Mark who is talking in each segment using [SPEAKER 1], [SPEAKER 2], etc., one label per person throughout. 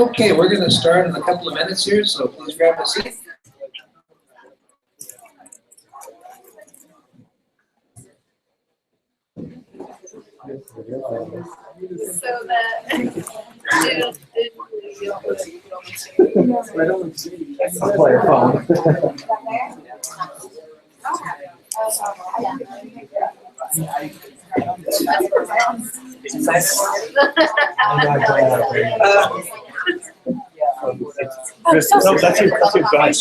[SPEAKER 1] Okay, we're going to start in a couple of minutes here, so please grab a seat.
[SPEAKER 2] So that
[SPEAKER 3] I'll play a phone. No, that's your guy.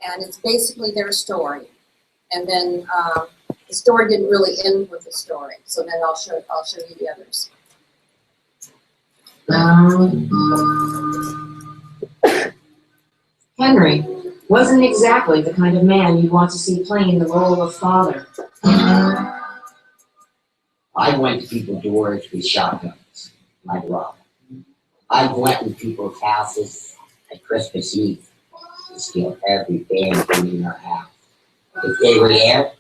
[SPEAKER 4] and it's basically their story. And then the story didn't really end with the story, so then I'll show you the others.
[SPEAKER 5] Henry wasn't exactly the kind of man you'd want to see playing the role of father.
[SPEAKER 6] I went to people's doors with shotguns, like Rob. I went in people's houses at Christmas Eve to steal every damn thing in their house. If they were there,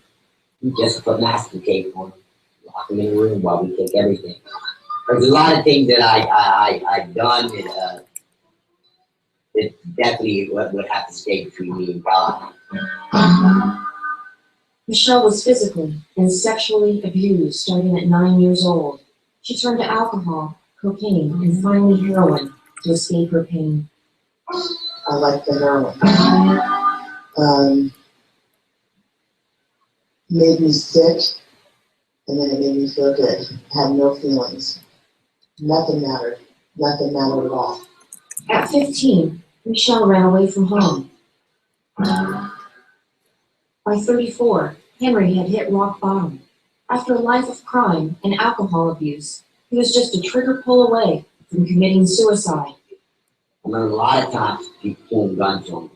[SPEAKER 6] we just put masking tape on them, lock them in a room while we take everything. There's a lot of things that I've done that it definitely would have to stay between me and God.
[SPEAKER 5] Michelle was physically and sexually abused starting at 9 years old. She turned to alcohol, cocaine, and finally heroin to escape her pain.
[SPEAKER 7] I like the heroin. Made me sick, and then it made me feel good. Had no feelings. Nothing mattered. Nothing mattered at all.
[SPEAKER 5] At 15, Michelle ran away from home. By 34, Henry had hit rock bottom. After a life of crime and alcohol abuse, he was just a trigger pull away from committing suicide.
[SPEAKER 6] I learned a lot of times people pulling guns on me,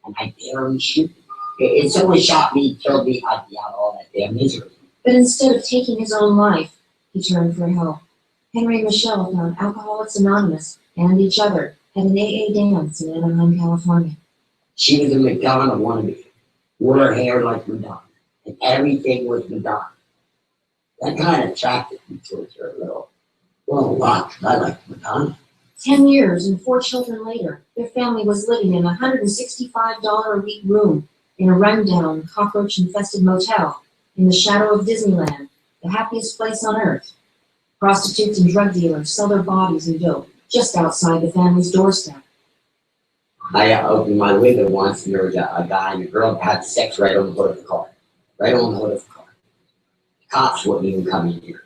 [SPEAKER 6] and I barely shoot. If someone shot me, killed me, I'd be out all that damn misery.
[SPEAKER 5] But instead of taking his own life, he turned for help. Henry and Michelle found Alcoholics Anonymous and each other at an AA dance in Anaheim, California.
[SPEAKER 6] She was a Madonna wannabe. Wore her hair like Madonna, and everything was Madonna. That kind of attracted me towards her a little. Well, a lot, 'cause I like Madonna.
[SPEAKER 5] 10 years and 4 children later, their family was living in a $165 a week room in a rundown, cockroach-infested motel in the shadow of Disneyland, the happiest place on earth. Prostitutes and drug dealers sell their bodies and dope just outside the family's doorstep.
[SPEAKER 6] I opened my window once, and there was a guy and a girl had sex right on the hood of the car. Right on the hood of the car. The cops wouldn't even come in here.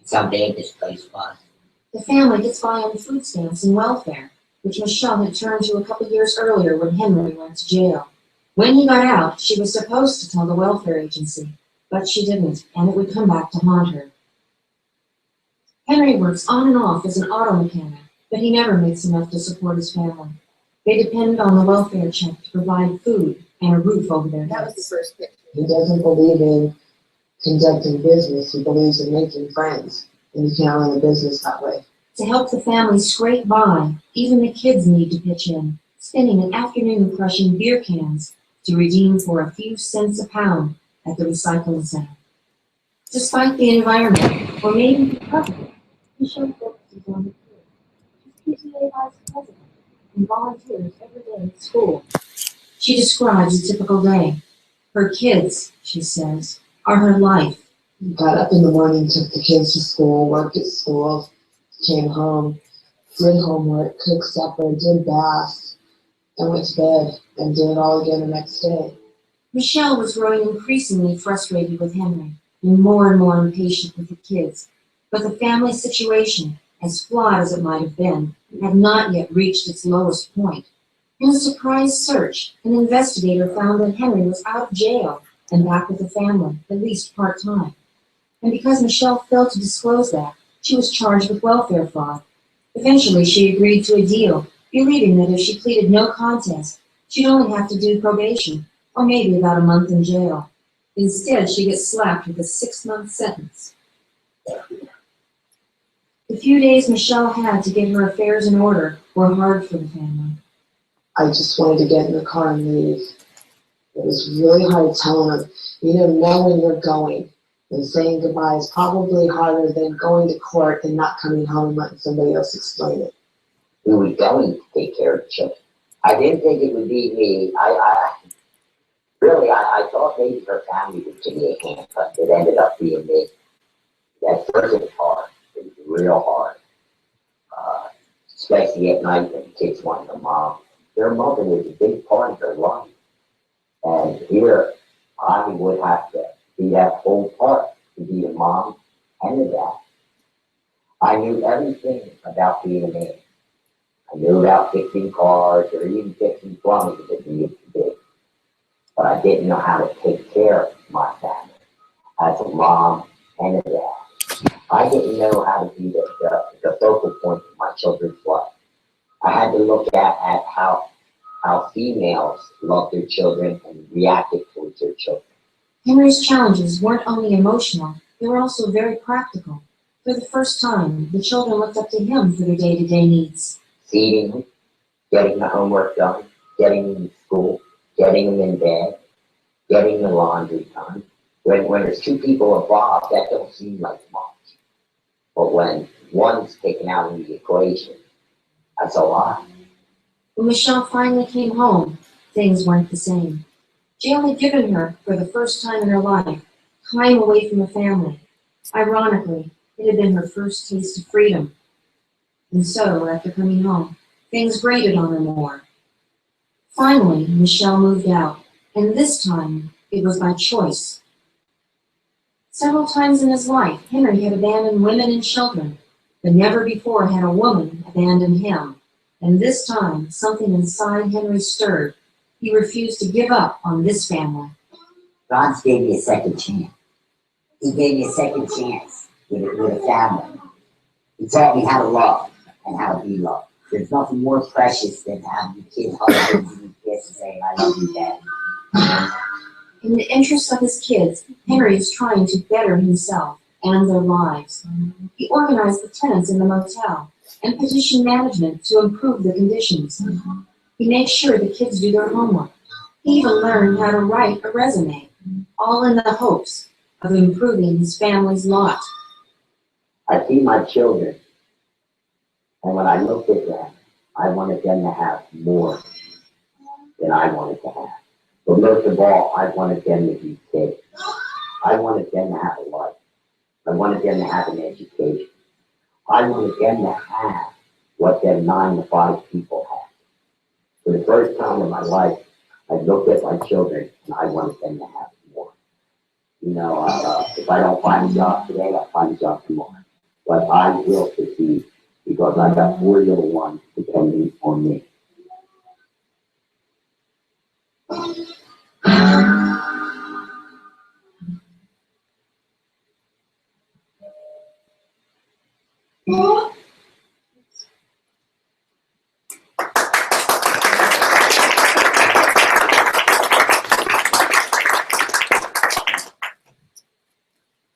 [SPEAKER 6] Someday this place was.
[SPEAKER 5] The family gets by on food stamps and welfare, which Michelle had turned to a couple years earlier when Henry went to jail. When he got out, she was supposed to tell the welfare agency, but she didn't, and it would come back to haunt her. Henry works on and off as an auto mechanic, but he never makes enough to support his family. They depend on the welfare check to provide food and a roof over their
[SPEAKER 4] That was
[SPEAKER 5] heads.
[SPEAKER 4] the first picture.
[SPEAKER 7] He doesn't believe in conducting business. He believes in making friends, and you can't run a business that way.
[SPEAKER 5] To help the family scrape by, even the kids need to pitch in, spending an afternoon crushing beer cans to redeem for a few cents a pound at the recycling center. Despite the environment, or maybe because of it, Michelle focuses on the kids. She's PTA vice president and volunteers every day at school. She describes a typical day. Her kids, she says, are her life.
[SPEAKER 7] Got up in the morning, took the kids to school, worked at school, came home, did homework, cooked supper, did baths, and went to bed, and did it all again the next day.
[SPEAKER 5] Michelle was growing increasingly frustrated with Henry and more impatient with the kids. But the family situation, as flawed as it might have been, had not yet reached its lowest point. In a surprise search, an investigator found that Henry was out of jail and back with the family, at least part-time. And because Michelle failed to disclose that, she was charged with welfare fraud. Eventually, she agreed to a deal, believing that if she pleaded no contest, she'd only have to do probation, or maybe about a month in jail. Instead, she gets slapped with a 6-month sentence. The few days Michelle had to get her affairs in order were hard for the family.
[SPEAKER 7] I just wanted to get in the car and leave. It was really hard telling them, you don't know when you're going. And saying goodbye is probably harder than going to court and not coming home and letting somebody else explain it.
[SPEAKER 6] We were going to take care of children. I didn't think it would be me. I thought maybe her family would give me a hand, but it ended up being me. That first was hard. It was real hard. Especially at night when the kids wanted a mom. Their mother was a big part of their life. And here, I would have to be that whole part, to be a mom and a dad. I knew everything about being a man. I knew about fixing cars or even fixing plumbing that we used to do. but I didn't know how to take care of my family as a mom and a dad. I didn't know how to be the focal point of my children's life. I had to look at how females love their children and reacted towards their children.
[SPEAKER 5] Henry's challenges weren't only emotional, they were also very practical. For the first time, the children looked up to him for their day-to-day needs.
[SPEAKER 6] Feeding them, getting the homework done, getting them to school, getting them in bed, getting the laundry done. When there's two people involved, that don't seem like much. But when one's taken out of the equation, that's a lot.
[SPEAKER 5] When Michelle finally came home, things weren't the same. Jail had given her, for the first time in her life, time away from the family. Ironically, it had been her first taste of freedom. And so, after coming home, things grated on her more. Finally, Michelle moved out, and this time, it was by choice. Several times in his life, Henry had abandoned women and children, but never before had a woman abandoned him. And this time, something inside Henry stirred. He refused to give up on this family.
[SPEAKER 6] God gave me a second chance. He gave me a second chance with a family. He taught me how to love and how to be loved. There's nothing more precious than having your kids hug you and kiss and saying, I love you, Dad.
[SPEAKER 5] In the interest of his kids, Henry is trying to better himself and their lives. He organized the tenants in the motel and petitioned management to improve the conditions. He made sure the kids do their homework. He even learned how to write a resume, all in the hopes of improving his family's lot.
[SPEAKER 6] I see my children, and when I looked at them, I wanted them to have more than I wanted to have. But most of all, I wanted them to be kids. I wanted them to have a life. I wanted them to have an education. I wanted them to have what them 9-to-5 people have. For the first time in my life, I looked at my children and I wanted them to have more. You know, if I don't find a job today, I'll find a job tomorrow. But I will succeed because I got 4 little ones depending on me.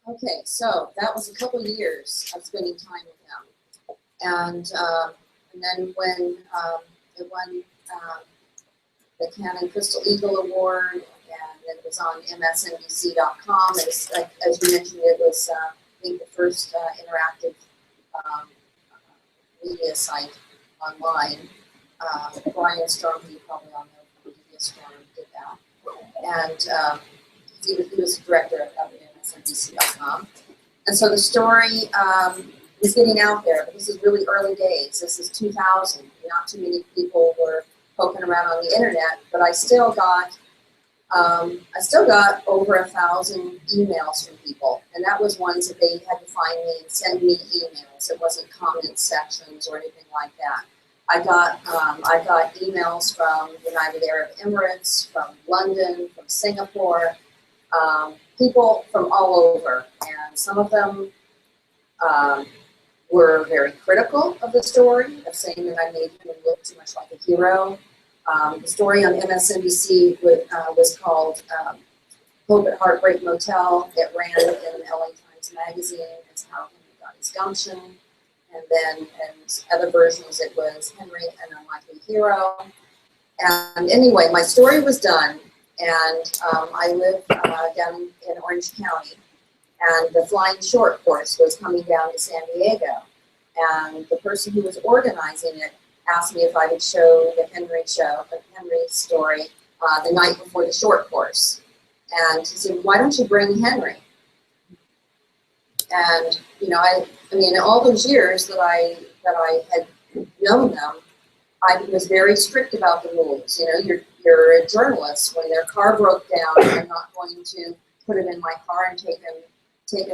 [SPEAKER 4] Okay, so that was a couple of years of spending time with him. And then when it won the Canon Crystal Eagle Award, and then it was on msnbc.com. As you mentioned, it was, I think, the first interactive media site online. Brian Storm, you probably all know from Media Storm, did that. And he was the director of msnbc.com. And so the story is getting out there, but this is really early days. This is 2000. Not too many people were poking around on the internet, but I still got over 1,000 emails from people, and that was ones that they had to find me and send me emails. It wasn't comment sections or anything like that. I got emails from United Arab Emirates, from London, from Singapore, people from all over, and some of them were very critical of the story, of saying that I made him look too much like a hero. The story on MSNBC was called Hope at Heartbreak Motel. It ran in the LA Times Magazine. It's how Henry got his gumption. And then in other versions, it was Henry, an unlikely hero. And anyway, my story was done, and I live down in Orange County. And the Flying Short course was coming down to San Diego. And the person who was organizing it asked me if I would show the Henry story, the night before the short course. And he said, why don't you bring Henry? And, you know, I mean, all those years that I had known them, I was very strict about the rules. You know, you're a journalist. When their car broke down, I'm not going to put it in my car and take him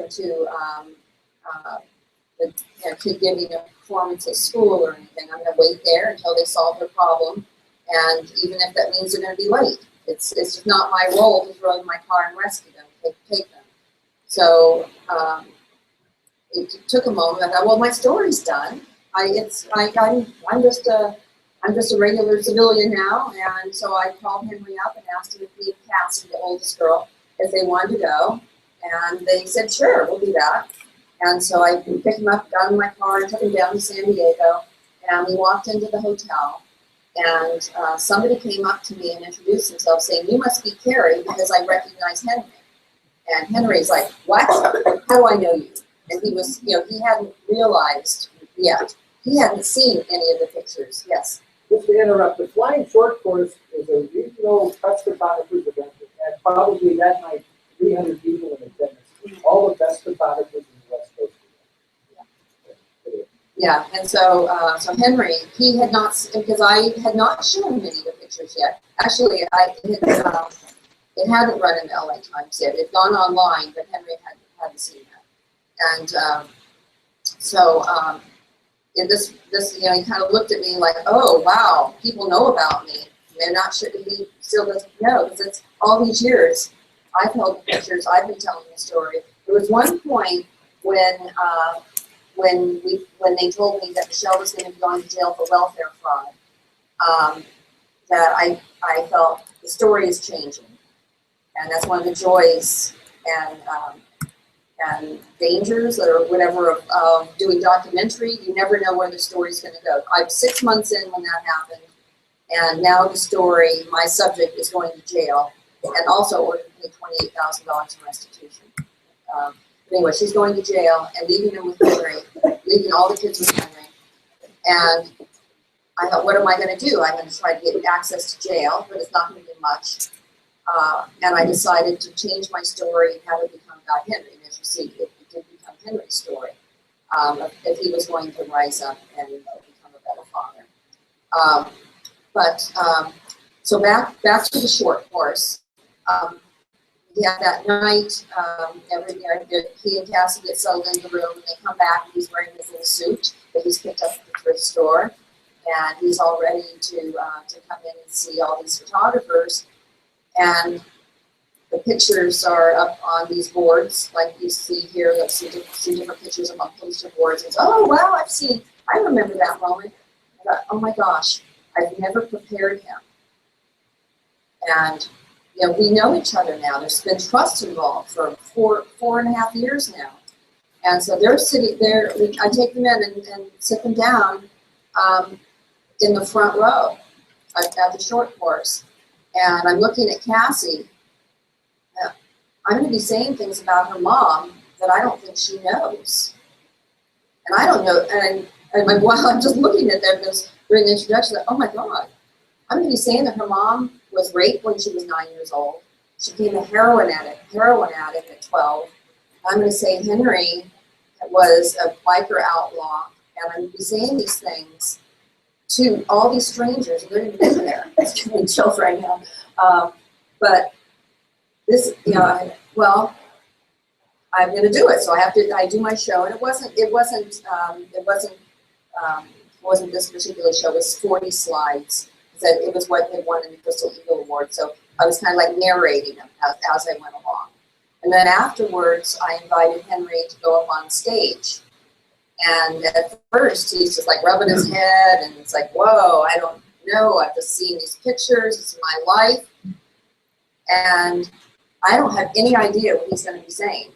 [SPEAKER 4] to the kid giving a performance at school or anything. I'm going to wait there until they solve their problem, and even if that means they're going to be late, It's just not my role to throw in my car and rescue them, take them. So it took a moment. I thought, well, my story's done. I'm just a regular civilian now, and so I called Henry up and asked him if he and Cassie, the oldest girl, if they wanted to go, and they said, sure, we'll do that. And so I picked him up, got in my car, and took him down to San Diego, and we walked into the hotel, and somebody came up to me and introduced himself, saying, you must be Kari, because I recognize Henry. And Henry's like, what? How do I know you? And he was, he hadn't realized yet. He hadn't seen any of the pictures. Yes.
[SPEAKER 8] Just to interrupt, the Flying Short Course is a regional press photographers event, and probably that night, 300 people in attendance. All the best photographers in the West Coast.
[SPEAKER 4] Yeah, and so Henry, he had not, because I had not shown him any of the pictures yet. Actually, it hadn't run in the LA Times yet. It had gone online, but Henry hadn't seen that. And in this, he kind of looked at me like, oh, wow, people know about me. They're not sure, he still doesn't know, because it's all these years I've held the pictures, I've been telling the story. There was one point when they told me that Michelle was going to be going to jail for welfare fraud, that I felt the story is changing. And that's one of the joys and dangers or whatever of doing documentary. You never know where the story's going to go. I'm 6 months in when that happened, and now the story, my subject is going to jail, and also ordered to pay $28,000 in restitution. Anyway, she's going to jail and leaving them with Henry, leaving all the kids with Henry. And I thought, what am I going to do? I'm going to try to get access to jail, but it's not going to be much. And I decided to change my story and have it become about Henry. And as you see, it did become Henry's story. If he was going to rise up and become a better father. So back to the short course. Yeah, that night, he and Cassie get settled in the room, and they come back, and he's wearing his little suit that he's picked up at the thrift store, and he's all ready to come in and see all these photographers. And the pictures are up on these boards, like you see here. Let's see different pictures up on poster boards. And oh wow, I remember that moment. I thought, oh my gosh, I've never prepared him. And we know each other now. There's been trust involved for 4.5 years now. And so they're sitting there, I take them in and sit them down in the front row at the short course. And I'm looking at Cassie. I'm going to be saying things about her mom that I don't think she knows. And I don't know, and while I'm just looking at them during the introduction, like, oh my God, I'm going to be saying that her mom was raped when she was 9 years old. She became a heroin addict at 12. I'm going to say Henry was a biker outlaw, and I'm going to be saying these things to all these strangers. They're going to be there. It's giving me chills right now. But this, well, I'm going to do it. So I do my show, and it wasn't this particular show. It was 40 slides. It was what they won in the Crystal Eagle Award. So I was kind of like narrating them as I went along. And then afterwards, I invited Henry to go up on stage. And at first, he's just like rubbing his head, and it's like, whoa, I don't know. I've just seen these pictures. It's my life. And I don't have any idea what he's going to be saying.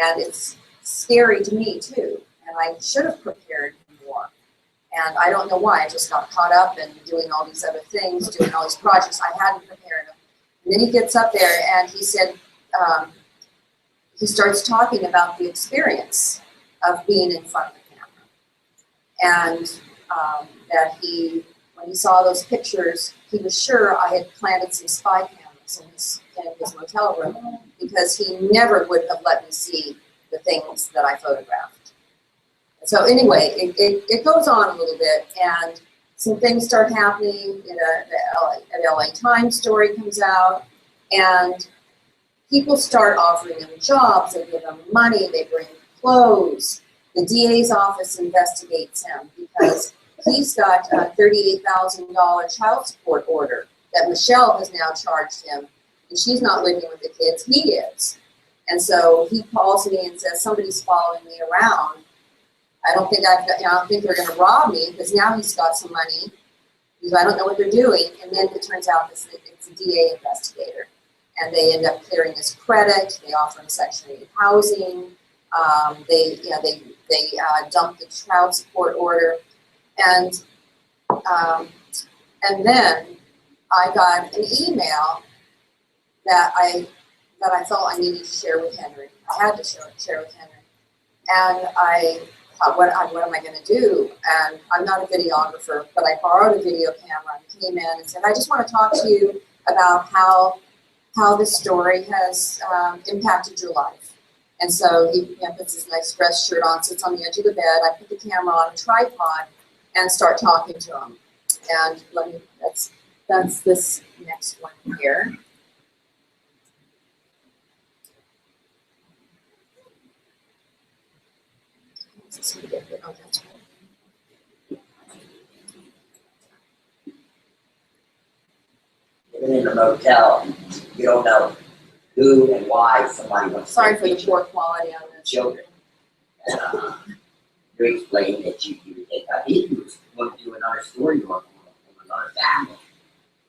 [SPEAKER 4] And it's scary to me, too. And I should have prepared more. And I don't know why. I just got caught up in doing all these other things, doing all these projects. I hadn't prepared him. And then he gets up there, and he said, he starts talking about the experience of being in front of the camera. And that when he saw those pictures, he was sure I had planted some spy cameras in his motel room, because he never would have let me see the things that I photographed. So anyway, it goes on a little bit, and some things start happening. An LA Times story comes out, and people start offering him jobs. They give him money. They bring clothes. The DA's office investigates him because he's got a $38,000 child support order that Michelle has now charged him, and she's not living with the kids, he is. And so he calls me and says, somebody's following me around. I don't think they're going to rob me, because now he's got some money, because I don't know what they're doing. And then it turns out it's a DA investigator, and they end up clearing his credit. They offer him Section 8 housing. They dump the child support order, and then I got an email that I felt I needed to share with Henry. I had to share with Henry, and I thought, what am I going to do? And I'm not a videographer, but I borrowed a video camera and came in and said, I just want to talk to you about how this story has impacted your life. And so he puts his nice dress shirt on, sits on the edge of the bed. I put the camera on a tripod and start talking to him. And that's this next one here. Oh, that's right.
[SPEAKER 6] Living in a motel, you don't know who and why somebody wants to.
[SPEAKER 4] Sorry for the poor quality on this.
[SPEAKER 6] Children. And you explained that you think I think you want to do another story on another family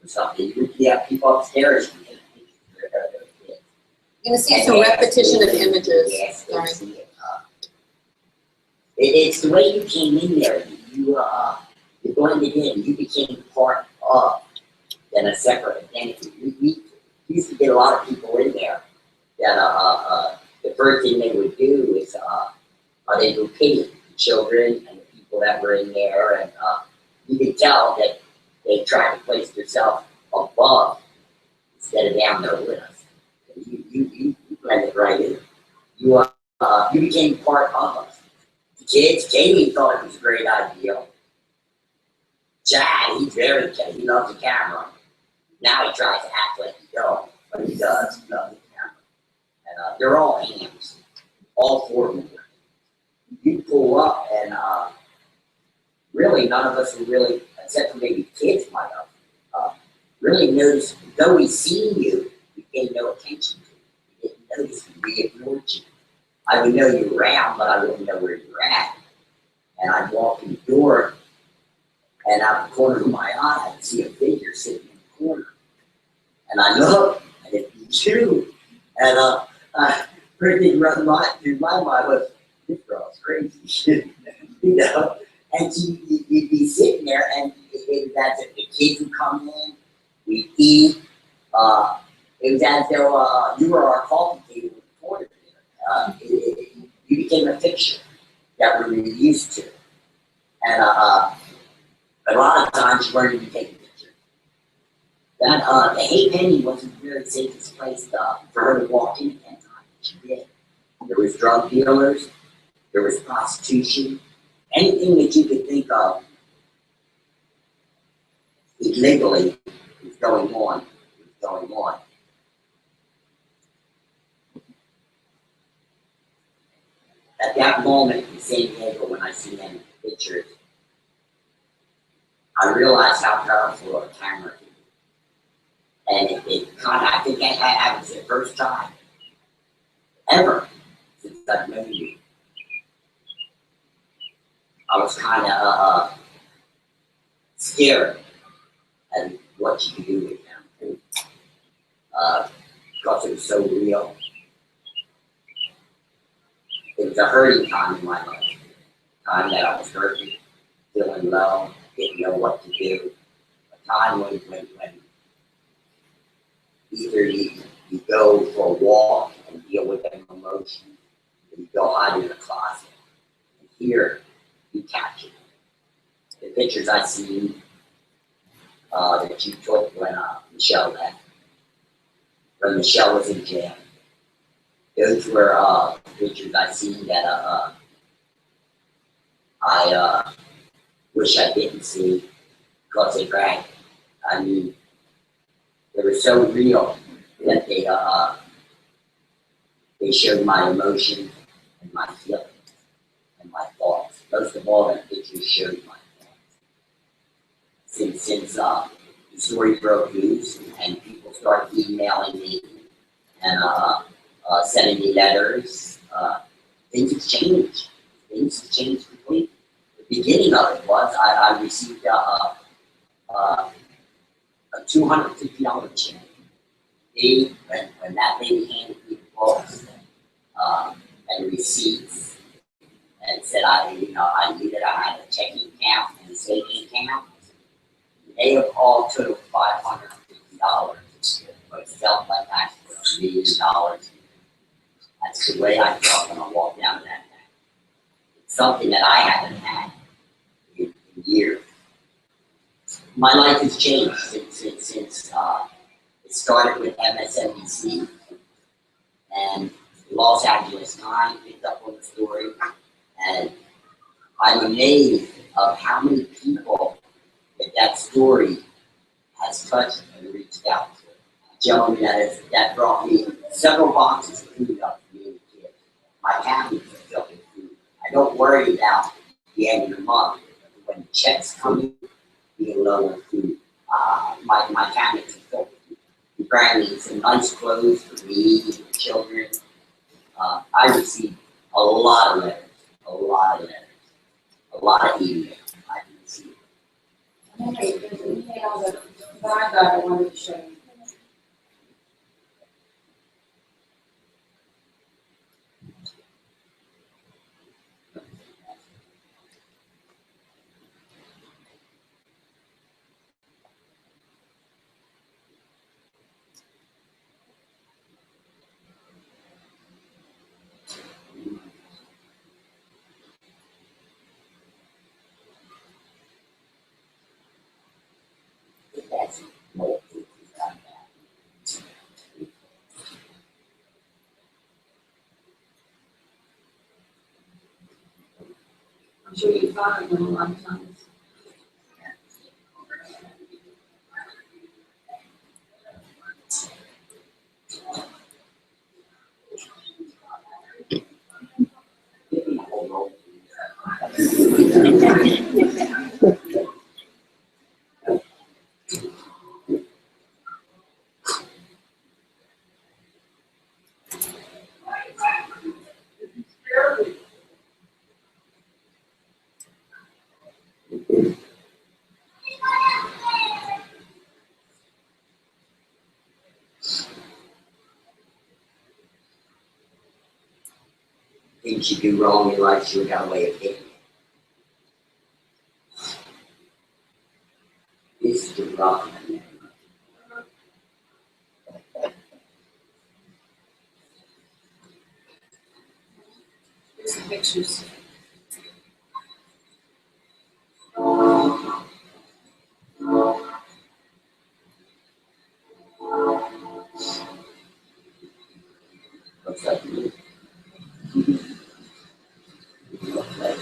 [SPEAKER 6] or something. You have people upstairs who take pictures of their kids.
[SPEAKER 4] You're going to see some repetition of images.
[SPEAKER 6] Yes,
[SPEAKER 4] Sorry.
[SPEAKER 6] see it. It's the way you came in there. You blended in. You became part of than a separate identity. We used to get a lot of people in there that the first thing they would do is they would pity the children and the people that were in there, and you could tell that they tried to place themselves above instead of down there with us. You blended right in. You became part of us. The kids, Jamie thought it was a great idea. Chad, he's very, he loves the camera. Now he tries to act like he don't, but he does. He loves the camera. And they're all hams, all four of them. You pull up, and really none of us were really, except for maybe kids might have, really noticed. Though we seen you, we paid no attention to you. We didn't notice you. We ignored you. I would know you were around, but I wouldn't know where you were at. And I'd walk in the door, and out the corner of my eye, I'd see a figure sitting in the corner. And I look, and it'd be you. And first thing running through my mind was, this girl's crazy. You know? And you'd be sitting there, and that's it. The kids would come in, we'd eat. It was as though you were our coffee table in the corner. You became a picture that we were used to. And a lot of times you weren't even taking pictures. That the Hay Penny wasn't the very safest place for her to walk in at that time. She did. There was drug dealers, there was prostitution, anything that you could think of illegally was going on. At that moment in San Diego, when I see them pictures, I realized how powerful a camera can be. And it kind of, I think that was the first time ever since I've known you. I was kind of scared at what you could do with them. Because it was so real. It was a hurting time in my life. Time that I was hurting, feeling low, didn't know what to do. A time when either you go for a walk and deal with them emotions, or you go hide in a closet. And here, you capture them. The pictures I see that you took when Michelle left, when Michelle was in jail. Those were pictures I see that I wish I didn't see because they cracked. I mean, they were so real that they showed my emotions and my feelings and my thoughts. Most of all, that pictures showed my thoughts. Since the story broke news and people started emailing me and sending me letters. Things have changed. Things have changed completely. The beginning of it was I received a $250 check. When that lady handed me the books and receipts and said I knew that I had a checking account and a savings account, they have all took $550, but it felt like I was $1 million. That's the way I felt when I walked down that night. It's something that I haven't had in years. My life has changed since it started with MSNBC, and the Los Angeles Times picked up on the story, and I'm amazed of how many people that story has touched and reached out to. A gentleman that brought me several boxes of food up for me and the kids. My cabinets are filled with food. I don't worry about the end of the month when the checks come in, being low on food. My cabinets are filled with food. He brought me some nice clothes for me and the children. I received a lot of letters, a lot of emails. I received.
[SPEAKER 2] Okay, there's an email that I got, I wanted to show you.
[SPEAKER 6] That's more food than that.
[SPEAKER 2] I'm sure you found them a lot of times.
[SPEAKER 6] Things you do wrong in life, you got a way of getting it. This is the rock.
[SPEAKER 2] Here's the pictures.
[SPEAKER 6] Looks like me. Looks like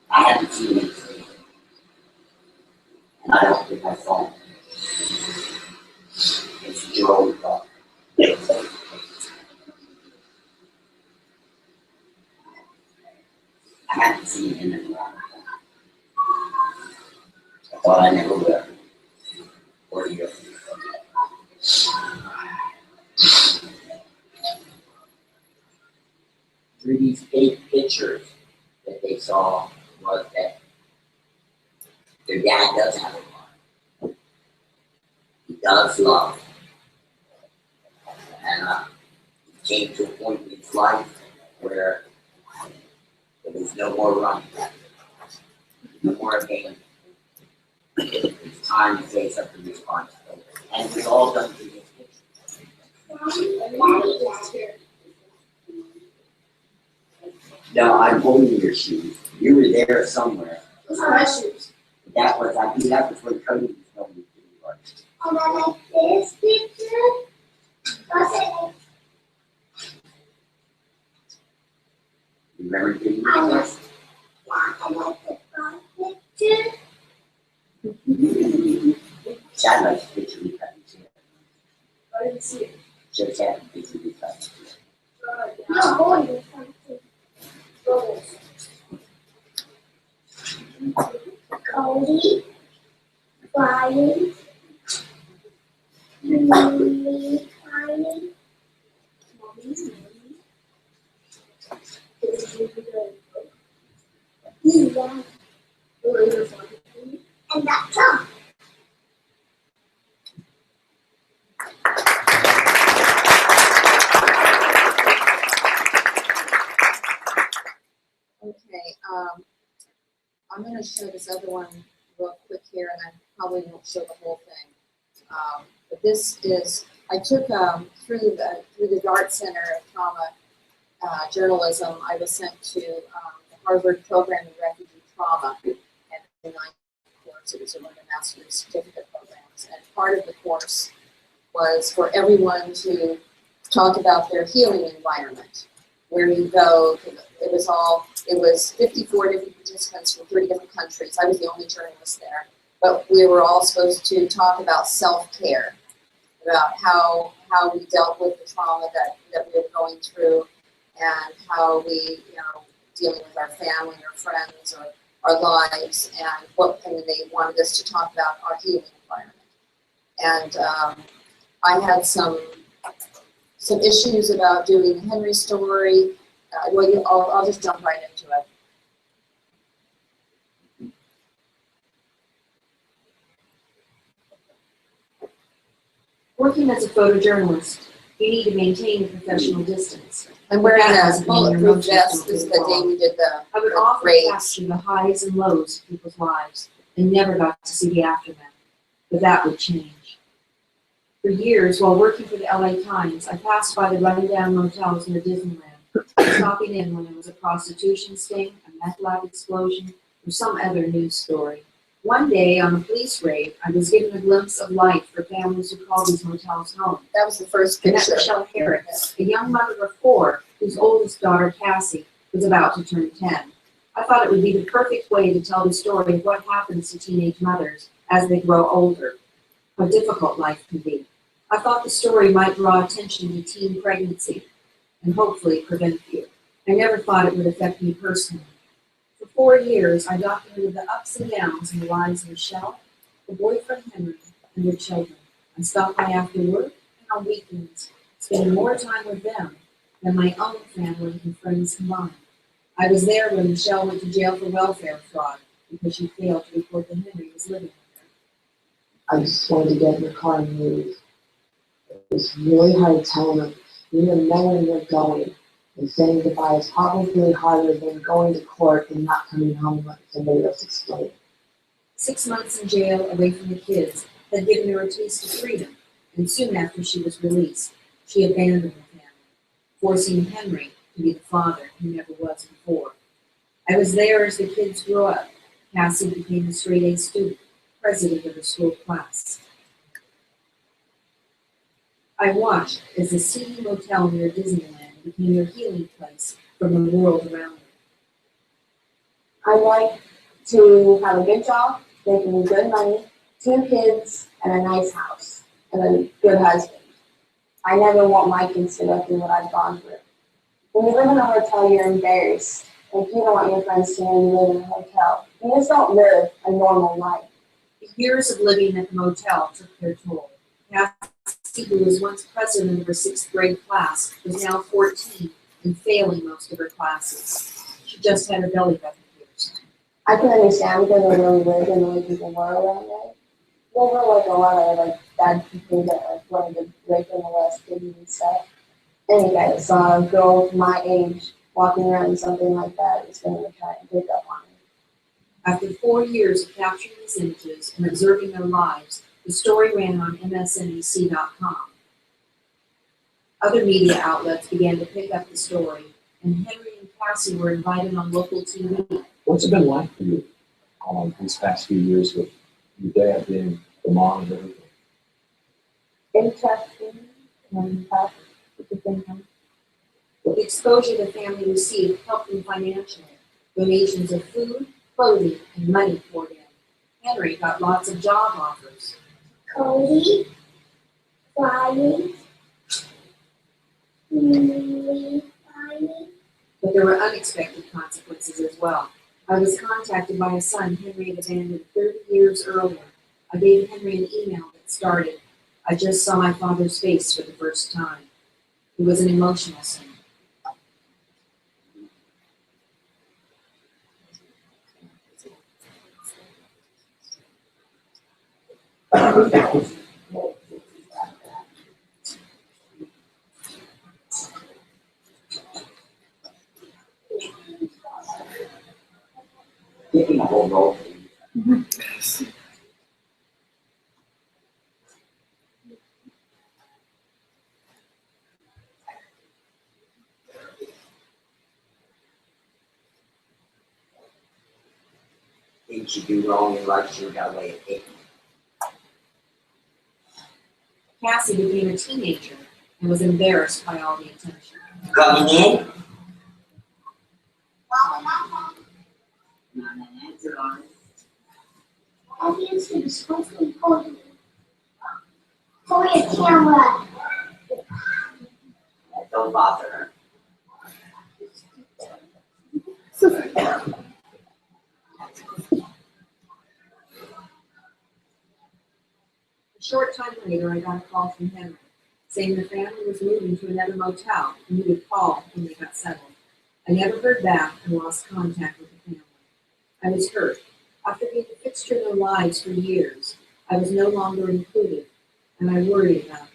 [SPEAKER 6] I haven't seen it. And I don't think I saw it. It's Joe. I haven't seen him in a while. I thought I never would. Or you. Through these fake pictures that they saw was that their dad does have a lot. He does love. And it came to a point in his life where there was no more running, no more evading. It's time to face up to responsibility. And it was all done through this picture. No, I'm holding your shoes. You were there somewhere.
[SPEAKER 2] Those are my shoes.
[SPEAKER 6] That was, I think that was when Cody was filming the video.
[SPEAKER 2] And I like this picture.
[SPEAKER 6] You remember the video?
[SPEAKER 2] I like the front picture.
[SPEAKER 6] Chad likes the picture we cut his hair.
[SPEAKER 2] I didn't see it.
[SPEAKER 6] Just had the picture we cut his hair.
[SPEAKER 2] No, boy, you're trying to.
[SPEAKER 9] Cody, Brian, me, Kari, yeah, and that's all.
[SPEAKER 4] Okay, I'm gonna show this other one real quick here, and I probably won't show the whole thing. But this is, I took, through the Dart Center of Trauma Journalism, I was sent to the Harvard Program in Refugee Trauma, and the 9th course, it was one of the master's certificate programs, and part of the course was for everyone to talk about their healing environment, where you go. It was 54 different participants from 30 different countries. I was the only journalist there, but we were all supposed to talk about self-care, about how we dealt with the trauma that we were going through, and how we, dealing with our family or friends or our lives, and they wanted us to talk about our healing environment. And I had some issues about doing the Henry story. I'll just jump right into it.
[SPEAKER 5] Working as a photojournalist, you need to maintain a professional distance.
[SPEAKER 4] I'm wearing
[SPEAKER 5] That
[SPEAKER 4] a bulletproof vest. This is the day we did
[SPEAKER 5] I would
[SPEAKER 4] the
[SPEAKER 5] often
[SPEAKER 4] raids.
[SPEAKER 5] capture the highs and lows of people's lives and never got to see the aftermath. But that would change. For years, while working for the LA Times, I passed by the rundown motels near Disneyland, stopping in when there was a prostitution sting, a meth lab explosion, or some other news story. One day on a police raid, I was given a glimpse of life for families who call these motels home.
[SPEAKER 4] That was the first
[SPEAKER 5] And
[SPEAKER 4] picture.
[SPEAKER 5] Michelle Harris, a young mother of 4, whose oldest daughter, Cassie, was about to turn 10. I thought it would be the perfect way to tell the story of what happens to teenage mothers as they grow older, how difficult life can be. I thought the story might draw attention to teen pregnancy and hopefully prevent fear. I never thought it would affect me personally. For 4 years, I documented the ups and downs in the lives of Michelle, her boyfriend Henry, and their children. I stopped by after work and on weekends, spending more time with them than my own family and friends combined. I was there when Michelle went to jail for welfare fraud because she failed to report that Henry was living with her.
[SPEAKER 7] I just wanted to get in the car and leave. It was really hard telling them, knowing you're going and saying goodbye is probably harder than going to court and not coming home and letting somebody else explain.
[SPEAKER 5] 6 months in jail away from the kids had given her a taste of freedom, and soon after she was released, she abandoned the family, forcing Henry to be the father he never was before. I was there as the kids grew up. Cassie became a straight-A student, president of her school class. I watched as the seedy motel near Disneyland became your healing place from the world around her.
[SPEAKER 9] I like to have a good job, making good money, 2 kids, and a nice house, and a good husband. I never want my kids to go through what I've gone through. When you live in a hotel, you're embarrassed. Like, you don't want your friends to know you live in a hotel. You just don't live a normal life.
[SPEAKER 5] The years of living at the motel took their toll. Cassie, who was once president of her 6th grade class, was now 14 and failing most of her classes. She just had her belly button pierced.
[SPEAKER 9] I can understand because I really lived and the way people were around me. There were like a lot of bad people that wanted to rape and molest kids and stuff. Any guy that saw a girl my age walking around in something like that is going to try and pick up on me.
[SPEAKER 5] After 4 years of capturing these images and observing their lives, the story ran on MSNBC.com. Other media outlets began to pick up the story, and Henry and Cassie were invited on local TV.
[SPEAKER 10] What's it been like for you these past few years with your dad being the mom and everything?
[SPEAKER 9] Interesting and tough at the same time.
[SPEAKER 5] The exposure the family received helped them financially. Donations of food, clothing, and money poured in. Henry got lots of job offers.
[SPEAKER 9] Cody, Brian, me,
[SPEAKER 5] But there were unexpected consequences as well. I was contacted by a son Henry had abandoned 30 years earlier. I gave Henry an email that started, "I just saw my father's face for the first time." It was an emotional scene.
[SPEAKER 6] Taking a whole roll. Things you do wrong in life, you got away with it.
[SPEAKER 5] Cassie became a teenager and was embarrassed by all the attention.
[SPEAKER 6] Coming in?
[SPEAKER 9] Obviously, it's supposed to be holding for your camera.
[SPEAKER 6] Don't bother her.
[SPEAKER 5] A short time later, I got a call from Henry saying the family was moving to another motel and he would call when they got settled. I never heard back and lost contact with the family. I was hurt. After being a fixture in their lives for years, I was no longer included, and I worried about them.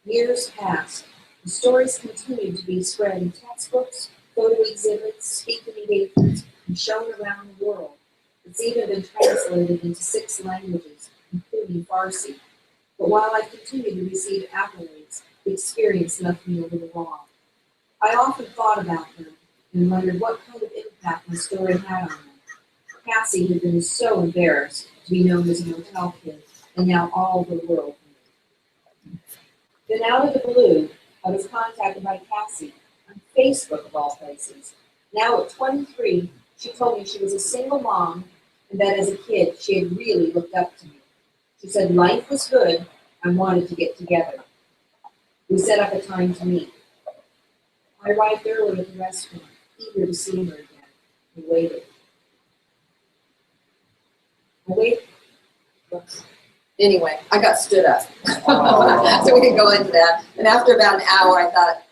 [SPEAKER 5] Years passed. The stories continued to be spread in textbooks, photo exhibits, speaking engagements, and shown around the world. It's even been translated into 6 languages, including Farsi. But while I continued to receive accolades, the experience left me over the wall. I often thought about them and wondered what kind of impact my story had on them. Cassie had been so embarrassed to be known as a motel kid, and now all the world knew. Then out of the blue, I was contacted by Cassie on Facebook of all places. Now at 23, she told me she was a single mom and that as a kid she had really looked up to me. She said life was good and wanted to get together. We set up a time to meet. I arrived early at the restaurant, eager to see her again, and waited.
[SPEAKER 4] Anyway, I got stood up. So we can go into that. And after about an hour, I thought,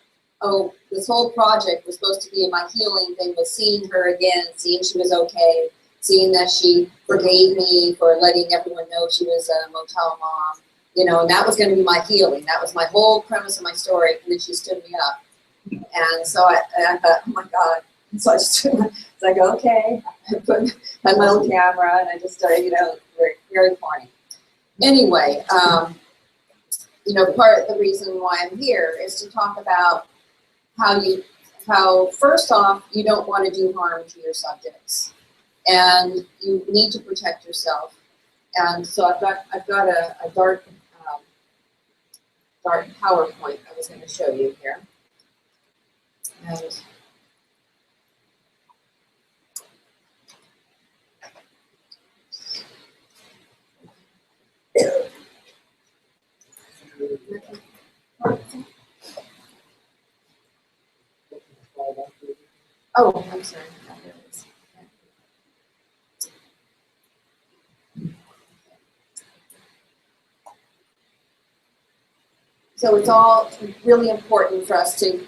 [SPEAKER 4] oh, this whole project was supposed to be my healing thing, was seeing her again, seeing she was okay, seeing that she forgave me for letting everyone know she was a motel mom, and that was going to be my healing. That was my whole premise of my story. And then she stood me up. And so I thought, oh my God. And so I just, it's like, okay, I put my little camera and I just started, very, very corny. Anyway, part of the reason why I'm here is to talk about how first off, you don't want to do harm to your subjects, and you need to protect yourself. And so I've got a dark PowerPoint I was going to show you here. And oh, I'm sorry. There it is. So it's all really important for us to,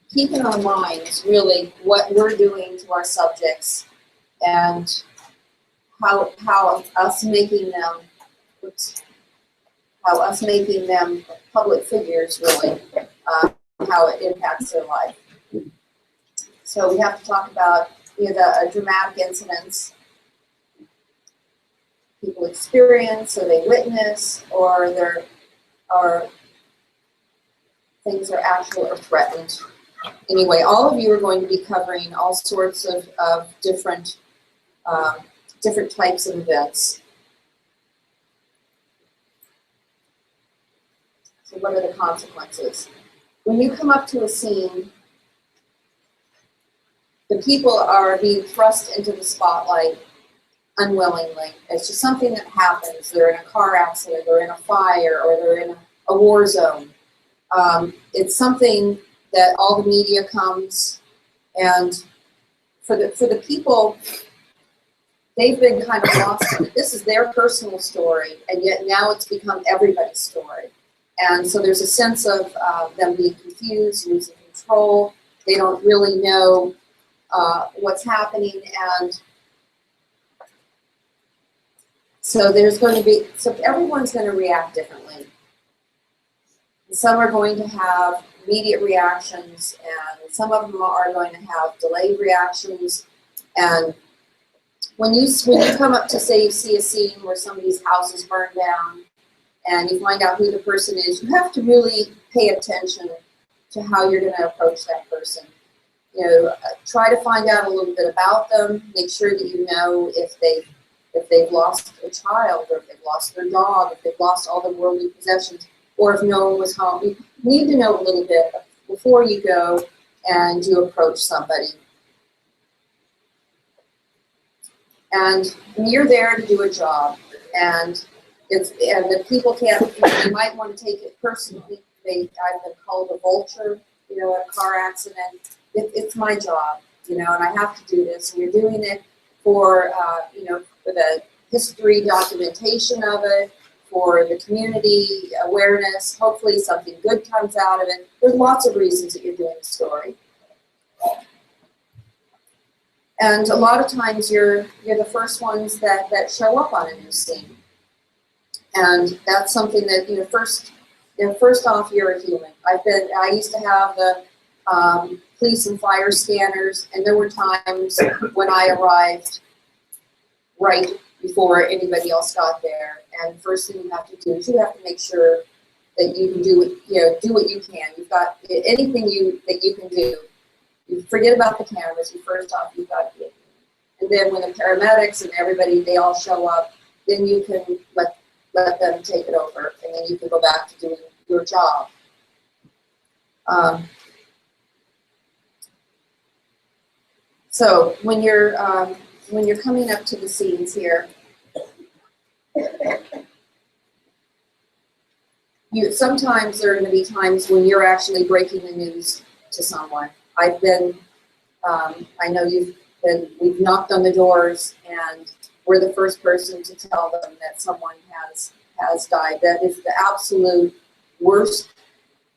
[SPEAKER 4] keep in our minds really what we're doing to our subjects and how us making them public figures really, how it impacts their life. So we have to talk about the dramatic incidents people experience, or they witness, or things are actual or threatened. Anyway, all of you are going to be covering all sorts of different types of events. So what are the consequences? When you come up to a scene, the people are being thrust into the spotlight unwillingly. It's just something that happens. They're in a car accident, or in a fire, or they're in a war zone. It's something that all the media comes and for the people, they've been kind of lost in it. This is their personal story, and yet now it's become everybody's story. And so there's a sense of them being confused, losing control. They don't really know what's happening, and so there's going to be, so everyone's going to react differently. Some are going to have immediate reactions, and some of them are going to have delayed reactions. And when you come up to, say, you see a scene where somebody's house is burned down, and you find out who the person is, you have to really pay attention to how you're going to approach that person. You know, try to find out a little bit about them. Make sure that you know if they've lost a child, or if they've lost their dog, if they've lost all the worldly possessions, or if no one was home. You need to know a little bit before you go and you approach somebody. And you're there to do a job, and the people can't. You might want to take it personally. I've been called a vulture, you know, in a car accident. It's my job, you know, and I have to do this. And you're doing it for, you know, for the history documentation of it, for the community awareness. Hopefully something good comes out of it. There's lots of reasons that you're doing the story. And a lot of times you're the first ones that show up on a new scene. And that's something that, you know, first off, you're a human. I used to have the police and fire scanners, and there were times when I arrived right before anybody else got there. And first thing you have to do is you have to make sure that you can do what you can. You've got anything that you can do. You forget about the cameras. First off, you've got to do it. And then when the paramedics and everybody, they all show up, then you can let them take it over, and then you can go back to doing your job. So when you're coming up to the scenes here, sometimes there are going to be times when you're actually breaking the news to someone. I've been, I know we've knocked on the doors, and we're the first person to tell them that someone has died. That is the absolute worst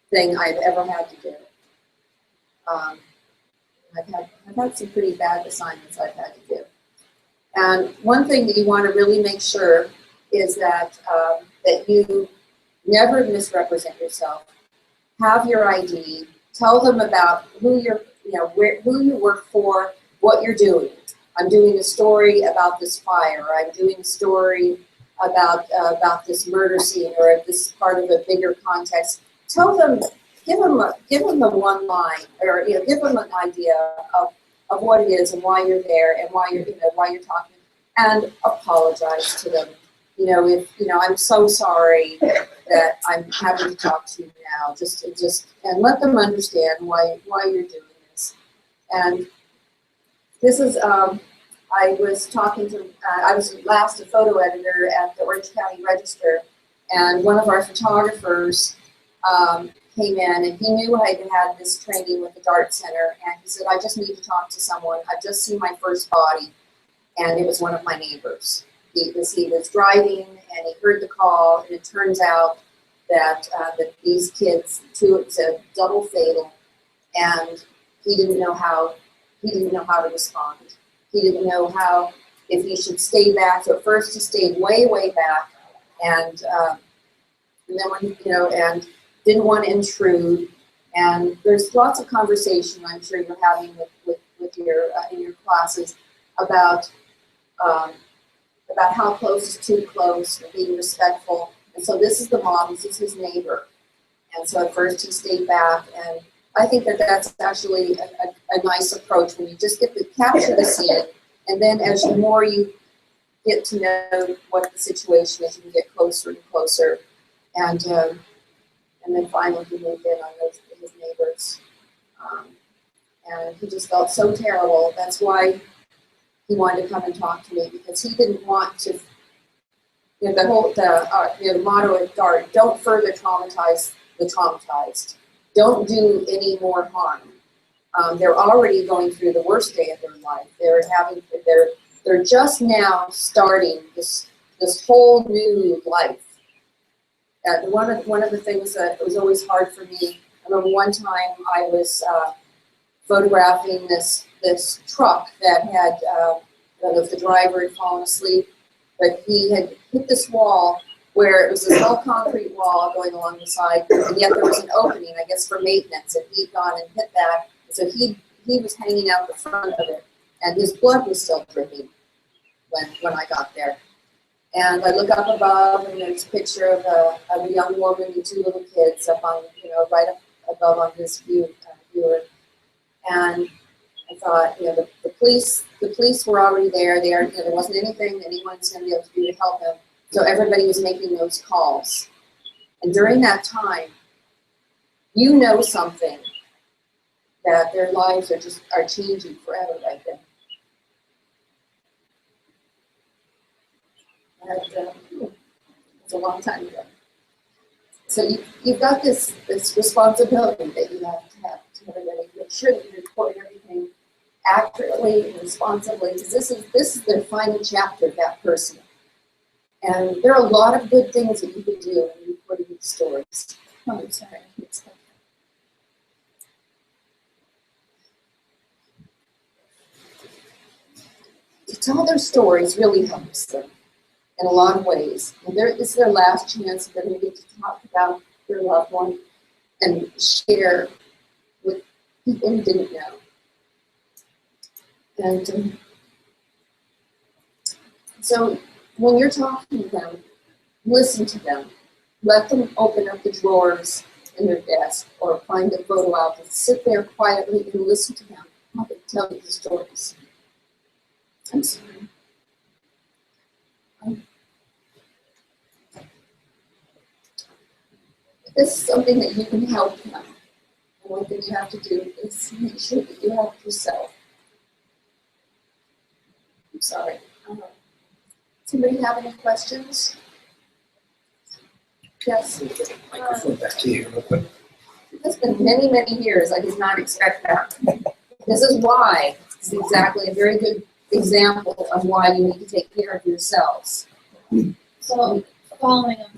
[SPEAKER 4] thing I've ever had to do. I've had some pretty bad assignments I've had to do. And one thing that you want to really make sure is that that you never misrepresent yourself. Have your ID. Tell them about who who you work for, what you're doing. I'm doing a story about this fire. Or I'm doing a story about this murder scene, or this part of a bigger context. Tell them, give them the one line, or give them an idea of what it is and why you're there and why you're talking, and apologize to them. I'm so sorry that I'm having to talk to you now. Just and let them understand why you're doing this. And this is I was talking to I was last a photo editor at the Orange County Register, and one of our photographers came in, and he knew I had this training with the Dart Center, and he said, I just need to talk to someone. I've just seen my first body, and it was one of my neighbors. He was driving, and he heard the call, and it turns out that these kids, it was a double fatal, and he didn't know how to respond. He didn't know if he should stay back. So at first he stayed way, way back, and then when and didn't want to intrude. And there's lots of conversation I'm sure you're having with your in your classes about how close is too close, and being respectful. And so this is the mom, this is his neighbor. And so at first he stayed back, and I think that's actually a nice approach when you just get to capture the scene, and then as more you get to know what the situation is, you can get closer and closer, and then finally he moved in on his neighbors, and he just felt so terrible. That's why he wanted to come and talk to me, because he didn't want to. The motto at DART: don't further traumatize the traumatized. Don't do any more harm. They're already going through the worst day of their life. They're just now starting this whole new life. One of the things that was always hard for me, I remember one time I was photographing this truck that had, the driver had fallen asleep, but he had hit this wall where it was this whole concrete wall going along the side, and yet there was an opening, I guess, for maintenance, and he'd gone and hit that. So he was hanging out the front of it, and his blood was still dripping when I got there. And I look up above, and there's a picture of a young woman and two little kids up on, right up above on this viewer. And I thought, the police were already there. There wasn't anything anyone's going to be able to do to help him. So everybody was making those calls. And during that time, something that their lives are changing forever right then. And it's a long time ago. So you've got this responsibility that you have to everybody. Make sure that you report everything accurately and responsibly, because this is their final chapter of that person. And there are a lot of good things that you can do in reporting these stories. Oh, I'm sorry. To tell their stories really helps them in a lot of ways. And this is their last chance that they get to talk about their loved one and share with people who didn't know. And so when you're talking to them, listen to them. Let them open up the drawers in their desk or find a photo album. Sit there quietly and listen to them while they tell you the stories. I'm sorry. This is something that you can help them. And one thing you have to do is make sure that you help yourself. I'm sorry. Somebody have any questions? Yes.
[SPEAKER 1] Microphone back to you real quick.
[SPEAKER 4] It's been many, many years. I did not expect that. This is why. This is exactly a very good example of why you need to take care of yourselves.
[SPEAKER 9] So, following up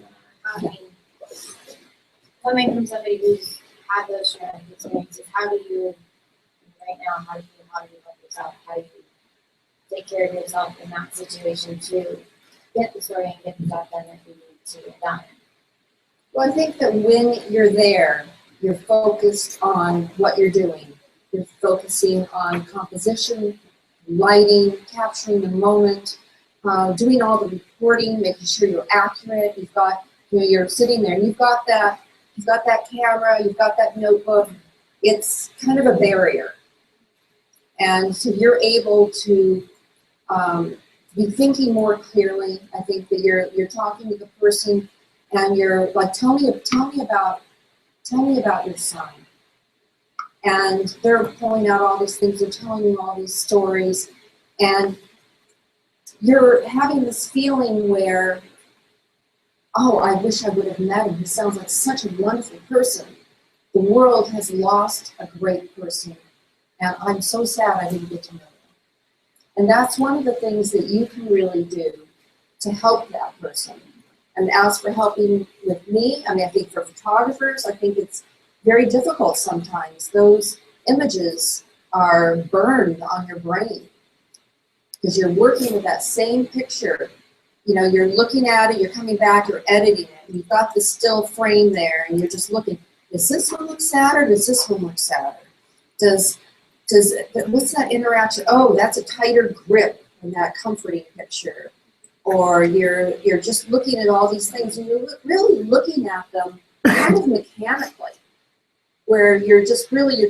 [SPEAKER 9] on that, coming from somebody who's had those traumatic experiences, how do you help yourself? How do you take care of yourself in that situation to get the story and get the job done that you need to get done?
[SPEAKER 4] Well, I think that when you're there, you're focused on what you're doing. You're focusing on composition, lighting, capturing the moment, doing all the reporting, making sure you're accurate. You've got, you're sitting there and you've got that camera, you've got that notebook. It's kind of a barrier. And so you're able to be thinking more clearly. I think that you're talking to the person and you're like, tell me about your son. And they're pulling out all these things, they're telling you all these stories, and you're having this feeling where, oh, I wish I would have met him. He sounds like such a wonderful person. The world has lost a great person, and I'm so sad I didn't get to know him. And that's one of the things that you can really do to help that person. And as for helping with me, I think for photographers, I think it's very difficult sometimes. Those images are burned on your brain because you're working with that same picture. You're looking at it, you're coming back, you're editing it, and you've got the still frame there, and you're just looking, does this one look sadder? Does this one look sadder? What's that interaction? Oh, that's a tighter grip in that comforting picture. Or you're just looking at all these things, and you're really looking at them kind of mechanically, where you're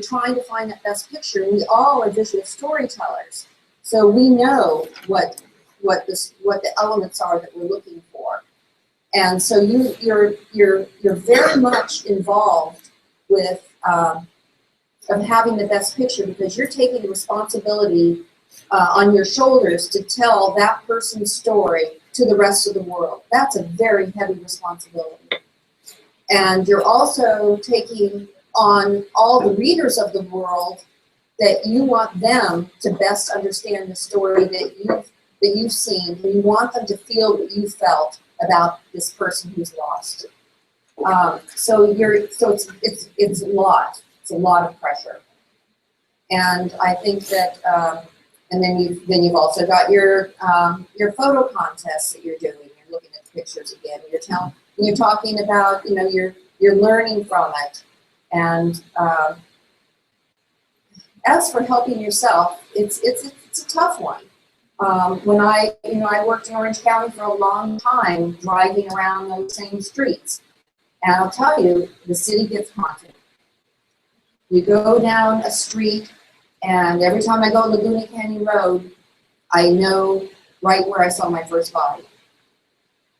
[SPEAKER 4] trying to find that best picture. And we all are visual storytellers, so we know what the elements are that we're looking for. And so you're very much involved with of having the best picture, because you're taking the responsibility on your shoulders to tell that person's story to the rest of the world. That's a very heavy responsibility. And you're also taking on all the readers of the world that you want them to best understand the story that you've seen, and you want them to feel what you felt about this person who's lost. So it's a lot. It's a lot of pressure. And I think that, and then you've also got your photo contests that you're doing. You're looking at the pictures again. You're talking about, you're learning from it. And as for helping yourself, it's a tough one. When I worked in Orange County for a long time, driving around those same streets. And I'll tell you, the city gets haunted. You go down a street, and every time I go Laguna Canyon Road, I know right where I saw my first body.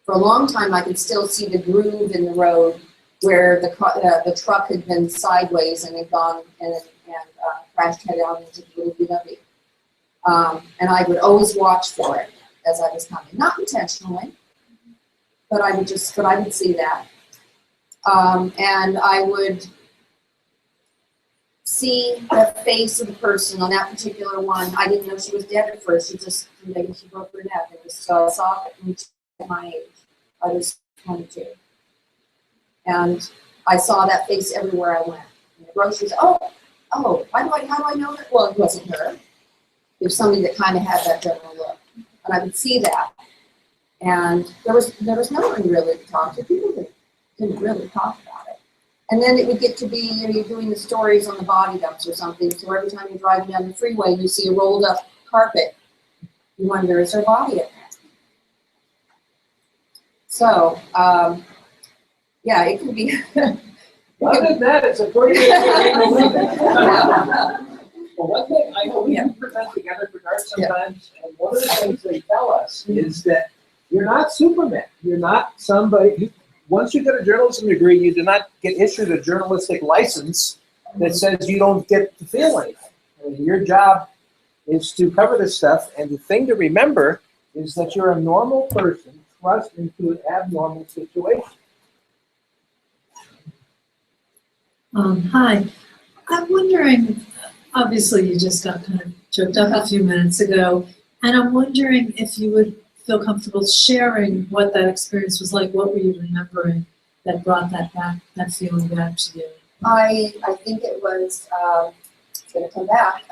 [SPEAKER 4] For a long time, I could still see the groove in the road where the truck had been sideways and had gone and crashed head on into the little VW. And I would always watch for it as I was coming, not intentionally, but I would see that. And I would see the face of the person on that particular one. I didn't know she was dead at first. Maybe she broke her neck. So I saw it at my age. I was 22. And I saw that face everywhere I went. In the groceries, how do I know that? Well, it wasn't her. It was somebody that kind of had that general look. And I would see that. And there was no one really to talk to. People didn't really talk about it. And then it would get to be, you're doing the stories on the body dumps or something. So every time you're driving down the freeway, you see a rolled up carpet. You wonder, is there a body in there? So, yeah, it could be.
[SPEAKER 8] Other than that, it's a pretty good. Well, one thing, I know we present together for dark sometimes, and one of the things they tell us is that you're not Superman. You're not somebody. Once you get a journalism degree, you do not get issued a journalistic license that says you don't get to feel anything. Your job is to cover this stuff, and the thing to remember is that you're a normal person thrust into an abnormal situation.
[SPEAKER 11] Hi. I'm wondering, obviously you just got kind of choked up a few minutes ago, and I'm wondering if you would feel comfortable sharing what that experience was like. What were you remembering that brought that back, that feeling back to you?
[SPEAKER 4] I think it was, it's going to come back,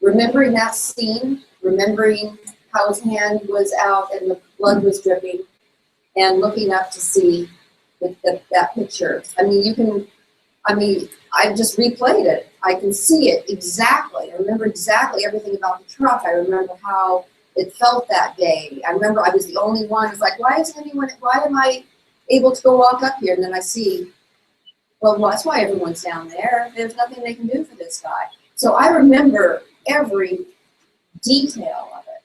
[SPEAKER 4] remembering that scene, remembering how his hand was out and the blood was dripping, and looking up to see that picture. I just replayed it. I can see it exactly. I remember exactly everything about the truck. I remember how it felt that day. I remember I was the only one. It's like, why am I able to go walk up here? And then I see, well, that's why everyone's down there. There's nothing they can do for this guy. So I remember every detail of it.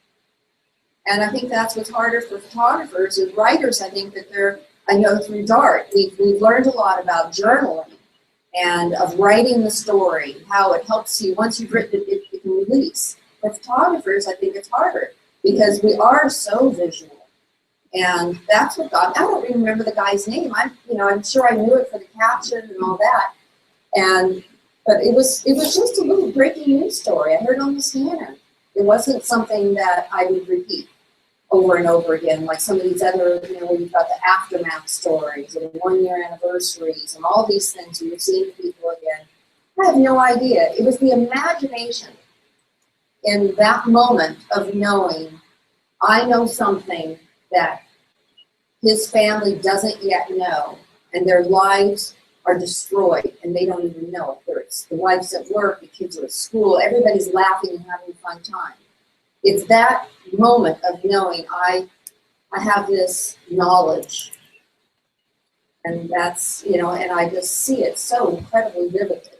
[SPEAKER 4] And I think that's what's harder for photographers and writers. I think that I know through DART, we've learned a lot about journaling and of writing the story, how it helps you. Once you've written it, it can release. For photographers, I think it's harder because we are so visual. And that's what I don't even remember the guy's name. I'm sure I knew it for the caption and all that. But it was just a little breaking news story. I heard on the scanner. It wasn't something that I would repeat over and over again, like some of these other, where you've got the aftermath stories and 1-year anniversaries and all these things where you're seeing people again. I have no idea. It was the imagination in that moment of knowing, I know something that his family doesn't yet know, and their lives are destroyed, and they don't even know it. The wife's at work, the kids are at school, everybody's laughing and having a fun time. It's that moment of knowing I have this knowledge, and that's, and I just see it so incredibly vividly.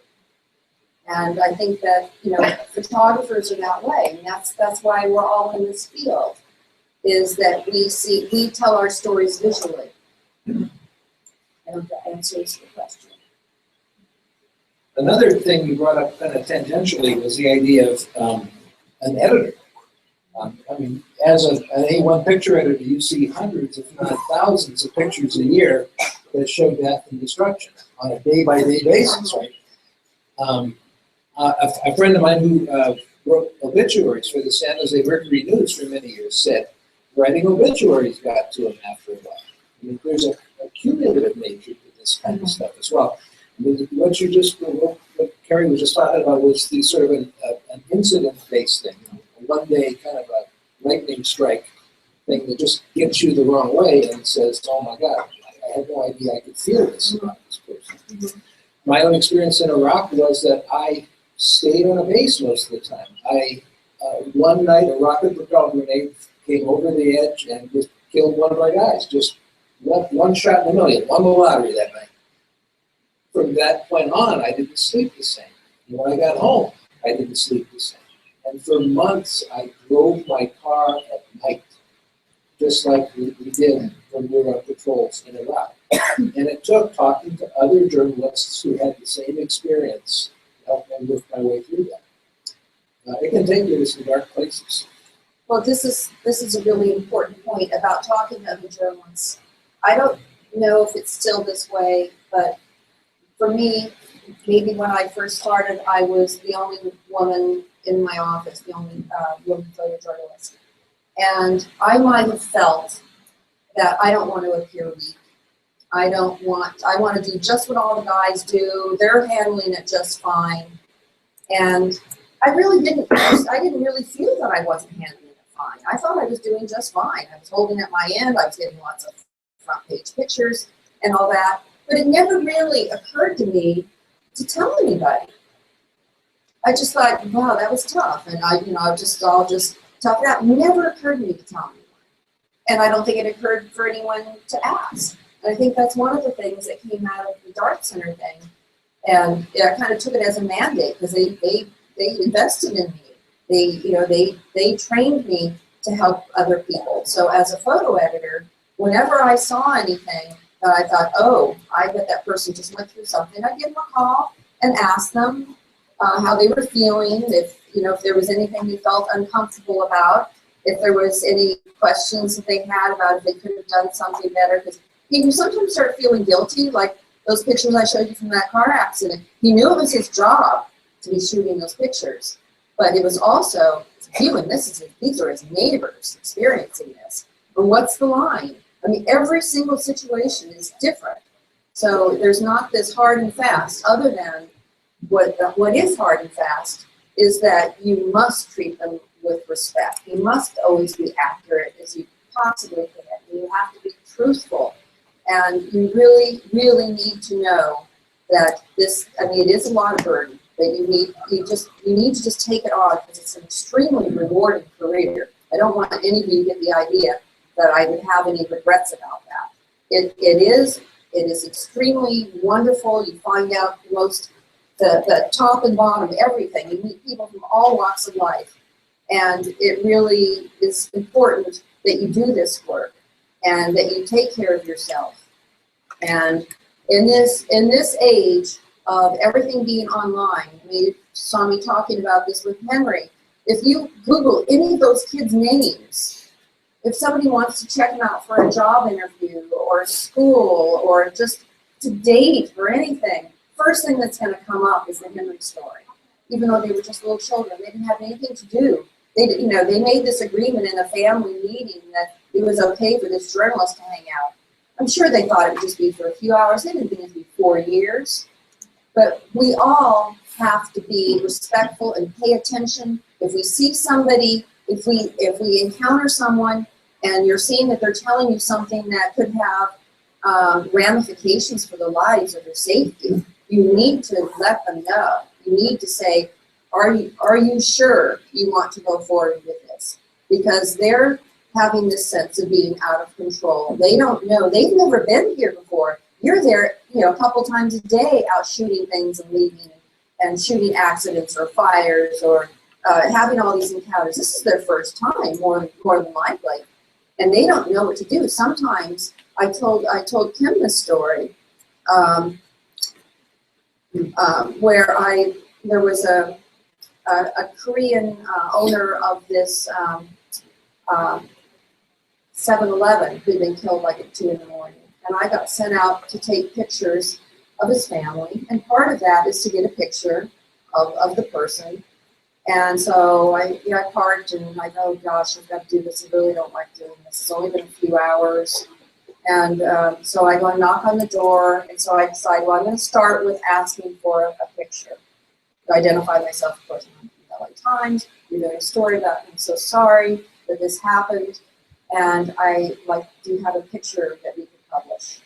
[SPEAKER 4] And I think that, photographers are that way, and that's why we're all in this field, is that we tell our stories visually. I hope that answers the question.
[SPEAKER 1] Another thing you brought up kind of tangentially was the idea of an editor. As an A1 picture editor, you see hundreds, if not thousands, of pictures a year that show death and destruction on a day-by-day basis, right? A friend of mine who wrote obituaries for the San Jose Mercury News for many years said writing obituaries got to him after a while. I mean, there's a cumulative nature to this kind of stuff as well. I mean, what Kari was just talking about was the sort of an incident-based thing, you know, a one-day kind of a lightning strike thing that just gets you the wrong way and says, oh my God, I had no idea I could feel this about this person. My own experience in Iraq was that I stayed on a base most of the time. One night a rocket-propelled grenade came over the edge and just killed one of my guys. Just one shot in a million, won the lottery that night. From that point on, I didn't sleep the same. And when I got home, I didn't sleep the same. And for months, I drove my car at night, just like we did when we were on patrols in Iraq. And it took talking to other journalists who had the same experience to help me work my way through that. It can take you to some dark places.
[SPEAKER 4] Well, this is a really important point about talking to other journalists. I don't know if it's still this way, but for me, maybe when I first started, I was the only woman in my office, the only woman photojournalist. And I might have felt that I don't want to appear weak. I want to do just what all the guys do. They're handling it just fine. And I didn't really feel that I wasn't handling it fine. I thought I was doing just fine. I was holding at my end. I was getting lots of front page pictures and all that. But it never really occurred to me to tell anybody. I just thought, wow, that was tough. And I'll just tough it out. It never occurred to me to tell anyone. And I don't think it occurred for anyone to ask. And I think that's one of the things that came out of the Dart Center thing. And I kind of took it as a mandate because they invested in me. They trained me to help other people. So as a photo editor, whenever I saw anything that I thought, oh, I bet that person just went through something, I'd give them a call and ask them how they were feeling, if there was anything they felt uncomfortable about, if there was any questions that they had about if they could have done something better. Because you sometimes start feeling guilty, like those pictures I showed you from that car accident. He knew it was his job to be shooting those pictures, but it was also human. These are his neighbors experiencing this. But what's the line? I mean, every single situation is different. So there's not this hard and fast, other than what is hard and fast is that you must treat them with respect. You must always be accurate as you possibly can. You have to be truthful. And you really, really need to know that it is a lot of burden, but you need to just take it on because it's an extremely rewarding career. I don't want any of you to get the idea that I would have any regrets about that. It is extremely wonderful. You find out the top and bottom, everything. You meet people from all walks of life. And it really is important that you do this work and that you take care of yourself. And in this age of everything being online, you saw me talking about this with Henry. If you Google any of those kids' names, if somebody wants to check them out for a job interview or school or just to date or anything, first thing that's going to come up is the Henry story. Even though they were just little children, they didn't have anything to do. They made this agreement in a family meeting that it was okay for this journalist to hang out. I'm sure they thought it would just be for a few hours. They didn't think it would be 4 years. But we all have to be respectful and pay attention. If we see somebody, if we encounter someone and you're seeing that they're telling you something that could have ramifications for their lives or their safety, you need to let them know. You need to say, are you sure you want to go forward with this? Because they're having this sense of being out of control. They don't know. They've never been here before. You're there, a couple times a day out shooting things and leaving and shooting accidents or fires or having all these encounters. This is their first time, more than likely. And they don't know what to do. Sometimes I told Kim this story where there was a Korean owner of this 7-Eleven who'd been killed like at 2 in the morning. And I got sent out to take pictures of his family. And part of that is to get a picture of the person. And so I parked and I go, oh gosh, I've got to do this. I really don't like doing this. It's only been a few hours. And so I go and knock on the door. And so I decide, well, I'm going to start with asking for a picture to identify myself. Of course, I'm from LA Times. You're doing a story about, I'm so sorry that this happened. And I do you have a picture that we could publish?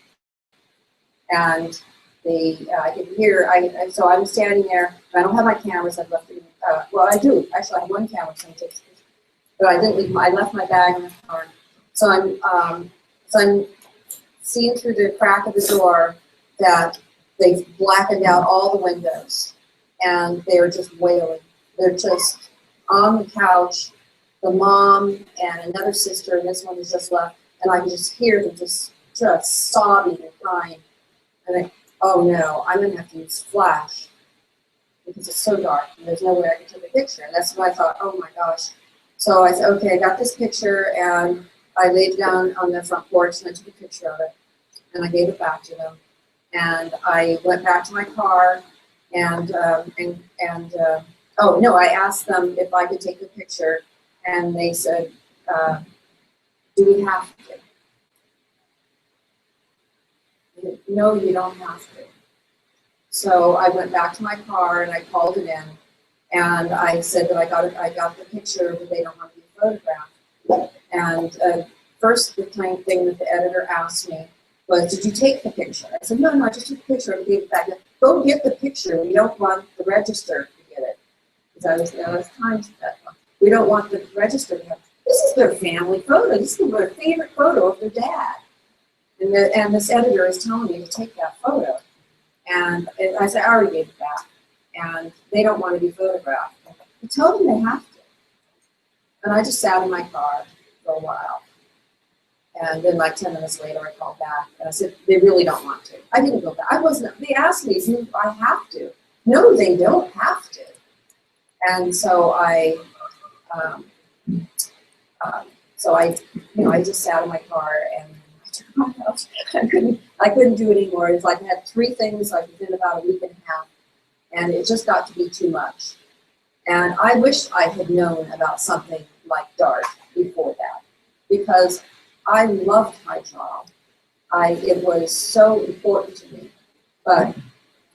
[SPEAKER 4] And I could hear, so I'm standing there. I don't have my cameras. I've left them. Well, I do. Actually, I have one camera, so I'm taking pictures. But I didn't leave. I left my bag in the car. So I'm seeing through the crack of the door that they've blackened out all the windows, and they're just wailing. They're just on the couch. The mom and another sister, and this one is just left, and I can just hear them just sobbing and crying. And oh no, I'm gonna have to use flash because it's so dark and there's no way I can take a picture. And that's when I thought, oh my gosh. So I said, okay, I got this picture, and I laid it down on the front porch and I took a picture of it, and I gave it back to them. And I went back to my car, and oh no, I asked them if I could take the picture, and they said, do we have to? No, you don't have to. So I went back to my car and I called it in, and I said that I got the picture, but they don't want to be photographed. And first, the thing that the editor asked me was, "Did you take the picture?" I said, "No, I just took the picture and gave it back." Go get the picture. We don't want the register to get it, because I was Times at that point. We don't want the register to have. This is their family photo. This is their favorite photo of their dad. And this editor is telling me to take that photo. And I said, I already gave it back. And they don't want to be photographed. I told them they have to. And I just sat in my car for a while. And then 10 minutes later, I called back. And I said, they really don't want to. I didn't go back. They asked me if I have to. No, they don't have to. And so I just sat in my car and I couldn't do it anymore. It's like I had 3 things within about a week and a half, and it just got to be too much. And I wish I had known about something like DART before that, because I loved my job. It was so important to me, but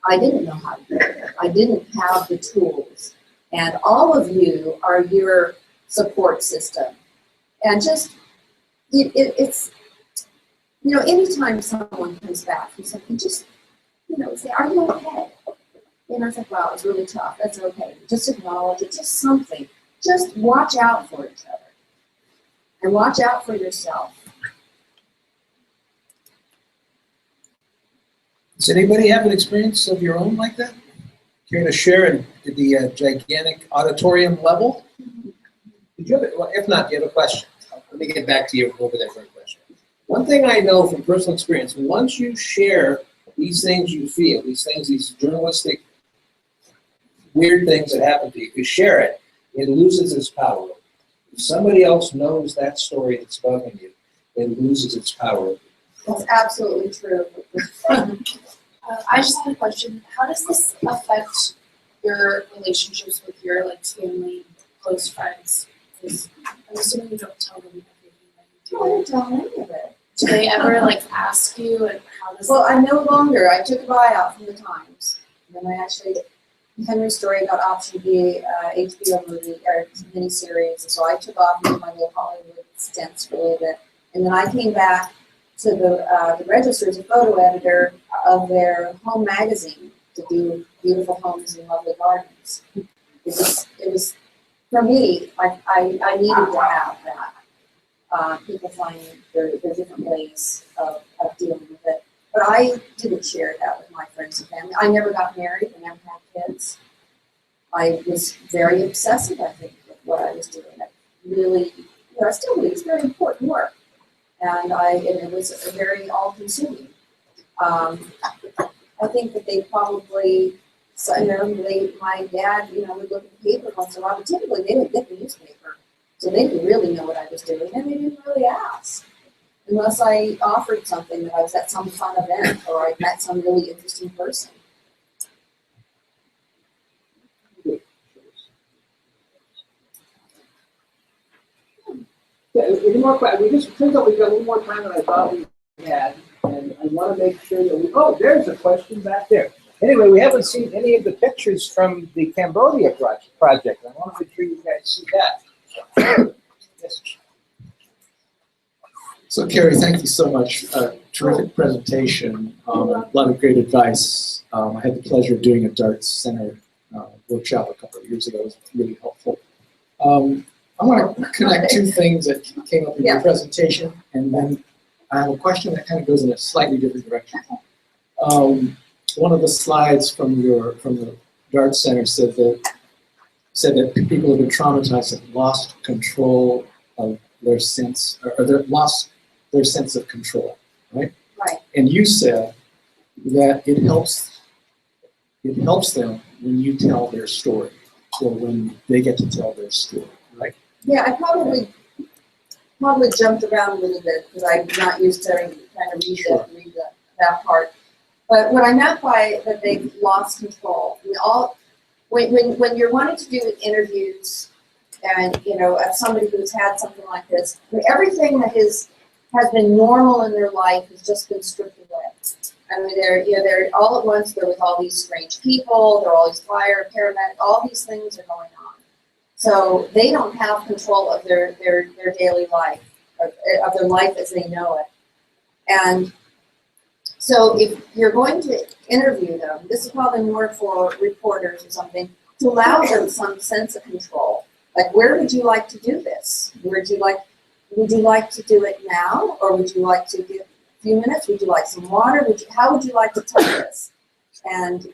[SPEAKER 4] I didn't know how to do it. I didn't have the tools, and all of you are your support system. And just it's. Anytime someone comes back from something, just, say, are you okay? And I was like, wow, it was really tough. That's okay. Just acknowledge it, just something. Just watch out for each other. And watch out for yourself.
[SPEAKER 1] Does anybody have an experience of your own like that? Care to share at the gigantic auditorium level? Did you have it? Well, if not, do you have a question? Let me get back to you over there for a question. One thing I know from personal experience, once you share these things you feel, these journalistic weird things that happen to you, if you share it, it loses its power. If somebody else knows that story that's bugging you, it loses its power.
[SPEAKER 4] That's absolutely true.
[SPEAKER 12] I just had a question. How does this affect your relationships with your family, close friends? Because I'm assuming you don't tell them everything that you do.
[SPEAKER 4] I don't tell them any of it.
[SPEAKER 12] Do they ever ask you, and how does?
[SPEAKER 4] Well, I no longer. I took a buyout from the Times, and then I actually Henry's story got optioned to be HBO movie or miniseries, and so I took off into my little Hollywood stints for a little bit, and then I came back to the Register as a photo editor of their home magazine to do beautiful homes and lovely gardens. It was for me. I needed to have that. People find there are different ways of dealing with it. But I didn't share that with my friends and family. I never got married. I never had kids. I was very obsessive, I think, with what I was doing. I really, I still believe it's very important work. And it was very all-consuming. I think that they probably, my dad, would look at the paper once in a while, but typically they didn't get the newspaper. So they didn't really know what I was doing, and they didn't really ask. Unless I offered something, that I was at some fun event, or I met some really interesting person.
[SPEAKER 8] Yeah, any more questions? It turns out we've got a little more time than I thought we had, and I want to make sure that oh, there's a question back there. Anyway, we haven't seen any of the pictures from the Cambodia project. I want to make sure you guys see that. Yes.
[SPEAKER 13] So Kari, thank you so much. Terrific presentation, a lot of great advice. I had the pleasure of doing a Darts Center workshop a couple of years ago. It was really helpful. I want to connect two things that came up in your presentation, and then I have a question that kind of goes in a slightly different direction. One of the slides from the Darts Center said that people have been traumatized and lost control of their sense, or lost their sense of control, right?
[SPEAKER 4] Right.
[SPEAKER 13] And you said that it helps them when you tell their story, or when they get to tell their story, right?
[SPEAKER 4] Yeah, I probably jumped around a little bit because I'm not used to kind of read that part. But what I meant by that they've lost control, when you're wanting to do interviews, and of somebody who's had something like this, everything that has been normal in their life has just been stripped away. I mean, they're all at once. They're with all these strange people. They're all these fire, paramedic. All these things are going on. So they don't have control of their daily life, of their life as they know it. And so if you're going to interview them, this is probably more for reporters or something, to allow them some sense of control. Like, where would you like to do this? Would you like to do it now, or would you like to give a few minutes? Would you like some water? How would you like to tell this? And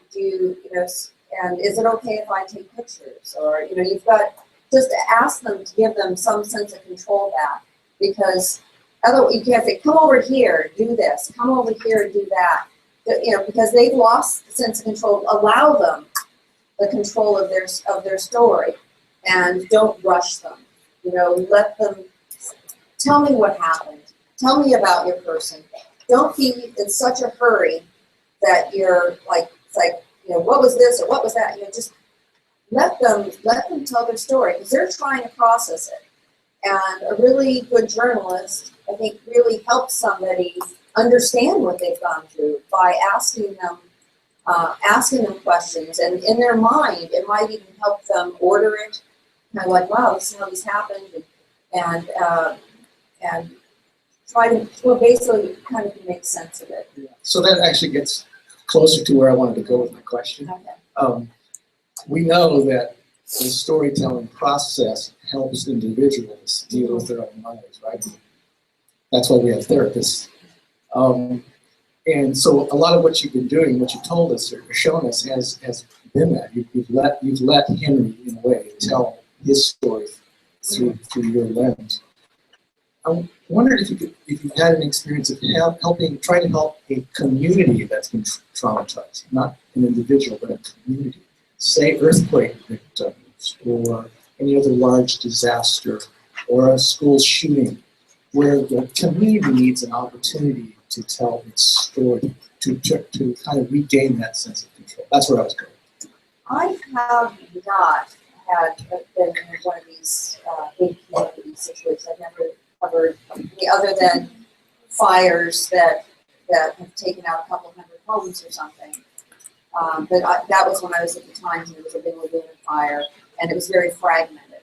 [SPEAKER 4] and is it okay if I take pictures? Or you've got just to ask them to give them some sense of control back, because otherwise you can't say, come over here, do this, come over here, do that. Because they've lost the sense of control. Allow them the control of their story, and don't rush them. Let them tell me what happened. Tell me about your person. Don't be in such a hurry that you're like, it's like, what was this or what was that? Just let them tell their story, because they're trying to process it. And a really good journalist, I think, really helps somebody understand what they've gone through by asking them questions. And in their mind, it might even help them order it. Kind of like, wow, this is how this happened, and try to basically kind of make sense of it.
[SPEAKER 13] So that actually gets closer to where I wanted to go with my question.
[SPEAKER 4] Okay.
[SPEAKER 13] We know that the storytelling process helps individuals deal with their own lives, right? That's why we have therapists. And so a lot of what you've been doing, what you told us or shown us, has been that. You've let Henry, in a way, tell his story through your lens. I wondered if you've had an experience of trying to help a community that's been traumatized, not an individual, but a community. Say earthquake victims, or any other large disaster, or a school shooting, where the community needs an opportunity to tell its story, to kind of regain that sense of control. That's where I was going.
[SPEAKER 4] I have not been in one of these big community situations. I've never covered other than fires that have taken out a couple hundred homes or something. But that was when I was at the Times, and it was a big lagoon fire, and it was very fragmented.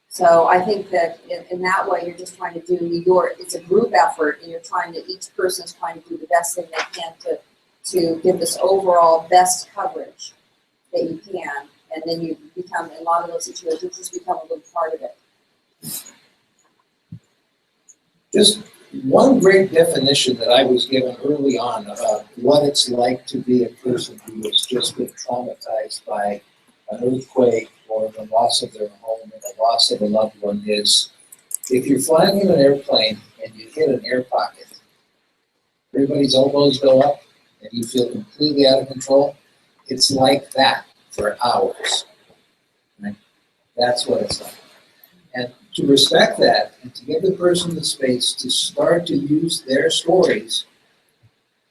[SPEAKER 4] So I think that in that way, you're just trying to do it's a group effort, and each person's trying to do the best thing they can to give this overall best coverage that you can, and then you become, in a lot of those situations, you just become a little part of it.
[SPEAKER 1] Just one great definition that I was given early on about what it's like to be a person who has just been traumatized by an earthquake or the loss of their home and the loss of a loved one is, if you're flying in an airplane and you hit an air pocket, everybody's elbows go up and you feel completely out of control. It's like that for hours. Right? That's what it's like. And to respect that and to give the person the space to start to use their stories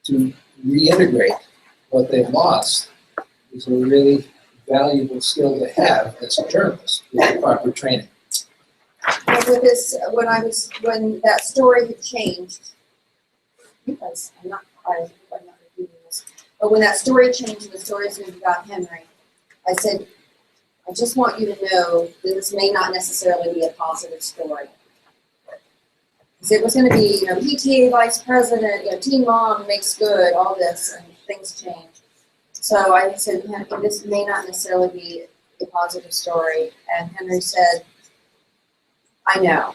[SPEAKER 1] to reintegrate what they've lost is a really valuable skill to have as a journalist with the proper training.
[SPEAKER 4] Yeah, with this, when that story had changed, because I'm not repeating this, but when that story changed and the stories about Henry, I said, I just want you to know that this may not necessarily be a positive story. Because it was going to be, PTA vice president, teen mom makes good, all this, and things change. So I said, Henry, this may not necessarily be a positive story. And Henry said, I know,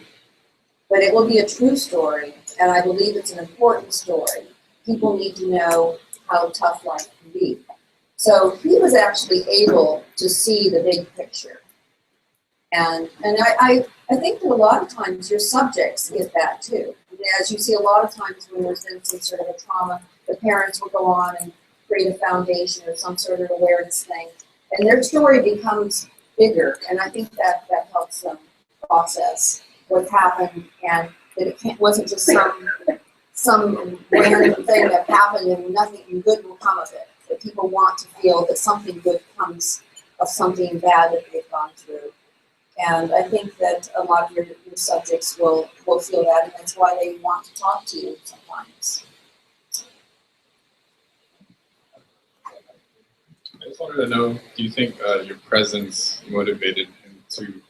[SPEAKER 4] but it will be a true story, and I believe it's an important story. People need to know how tough life can be. So he was actually able to see the big picture. And I think that a lot of times your subjects get that too. And as you see a lot of times when there's been some sort of a trauma, the parents will go on and create a foundation or some sort of awareness thing. And their story becomes bigger. And I think that helps them process what happened, and that it wasn't just some random thing that happened and nothing good will come of it. That people want to feel that something good comes of something bad that they've gone through. And I think that a lot of your subjects will feel that, and that's why they want to talk to you sometimes.
[SPEAKER 14] I just wanted to know, do you think your presence motivated him to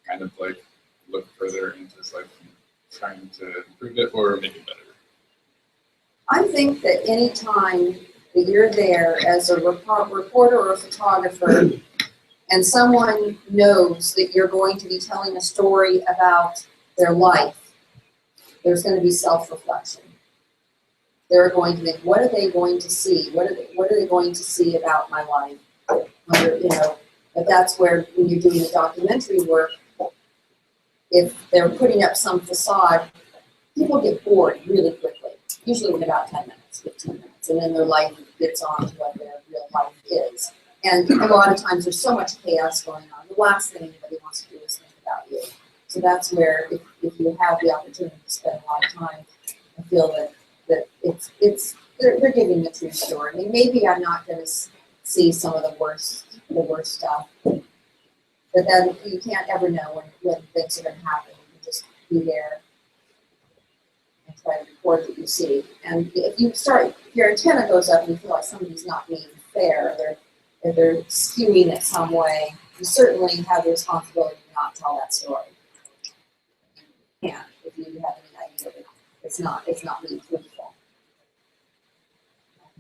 [SPEAKER 14] kind of like look further into his life and trying to improve it or make it better?
[SPEAKER 4] I think that any time that you're there as a reporter or a photographer and someone knows that you're going to be telling a story about their life, there's going to be self-reflection. They're going to think, what are they going to see? What are they going to see about my life? But that's where, when you're doing the documentary work, if they're putting up some facade, people get bored really quickly, usually in about 10 minutes, 15 minutes, and then their life gets on to what their real life is. And a lot of times there's so much chaos going on. The last thing anybody wants to do is think about you. So that's where, if you have the opportunity to spend a lot of time, I feel that they're giving the true story. I mean, maybe I'm not going to see some of the worst stuff, but then you can't ever know when things are going to happen. You can just be there and try to record what you see. And if your antenna goes up and you feel like somebody's not being fair, or they're skewing it some way, you certainly have the responsibility to not tell that story. You can't, if you have any idea that it's not being truthful.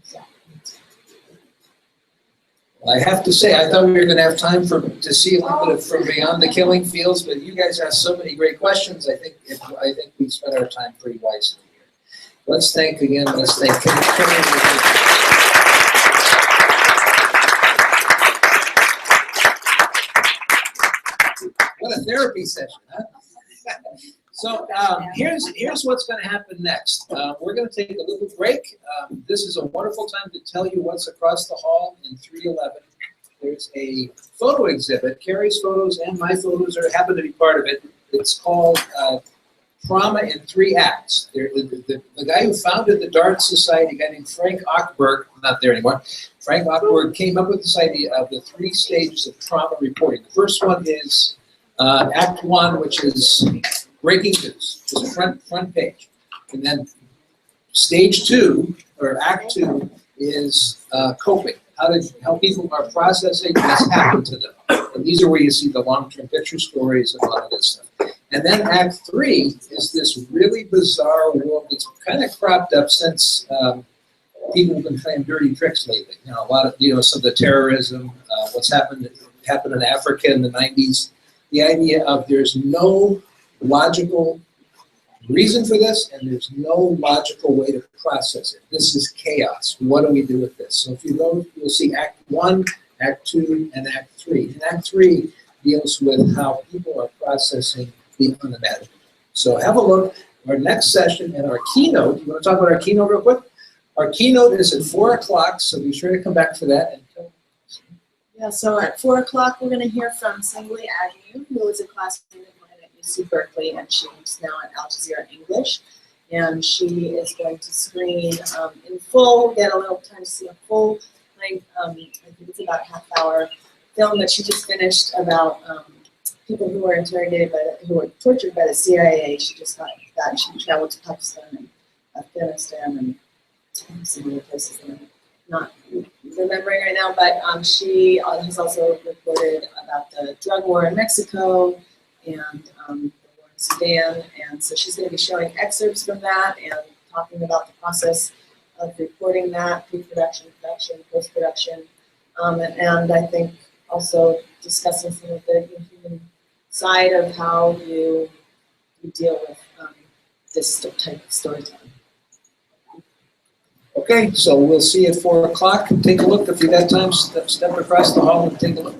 [SPEAKER 4] So.
[SPEAKER 1] I have to say, I thought we were going to have time to see a little bit from beyond the killing fields, but you guys asked so many great questions. I think we spent our time pretty wisely here. Let's thank Kim. What a therapy session, huh? So here's what's going to happen next. We're going to take a little break. This is a wonderful time to tell you what's across the hall in 311. There's a photo exhibit. Kari's photos and my photos happen to be part of it. It's called Trauma in 3 Acts. The guy who founded the Dart Society, a guy named Frank Ochberg, not there anymore. Frank Ochberg came up with this idea of the 3 stages of trauma reporting. The first one is Act 1, which is breaking news, just front page. And then stage 2, or Act 2, is coping, how people are processing what's happened to them. And these are where you see the long-term picture stories and a lot of this stuff. And then Act 3 is this really bizarre world that's kind of cropped up since people have been playing dirty tricks lately. A lot of, some of the terrorism, what's happened in Africa in the 90s. The idea of there's no logical reason for this, and there's no logical way to process it. This is chaos. What do we do with this? So if you go, you'll see Act 1, Act 2, and Act 3. And Act 3 deals with how people are processing the unimaginable. So have a look. Our next session and our keynote, you want to talk about our keynote real quick? Our keynote is at 4 o'clock, so be sure to come back for that.
[SPEAKER 12] Yeah, so at 4 o'clock, we're going to hear from Sangli Agnew, who is a classmate of mine at UC Berkeley, and she's now at Al Jazeera English. And she is going to screen in full, get a little time to see a full length, I think it's about a half-hour film that she just finished about
[SPEAKER 15] people who were interrogated who were tortured by the CIA. She just got that. She traveled to Pakistan and Afghanistan and some other places that I'm not remembering right now. But she has also reported about the drug war in Mexico and the war in Sudan. And so she's going to be showing excerpts from that and talking about the process of reporting that, pre-production, production, post-production, and I think also discussing some of the human side of how you deal with this type of storytelling.
[SPEAKER 1] Okay, so we'll see you at 4 o'clock. Take a look if you got time. Step across the hall and take a look.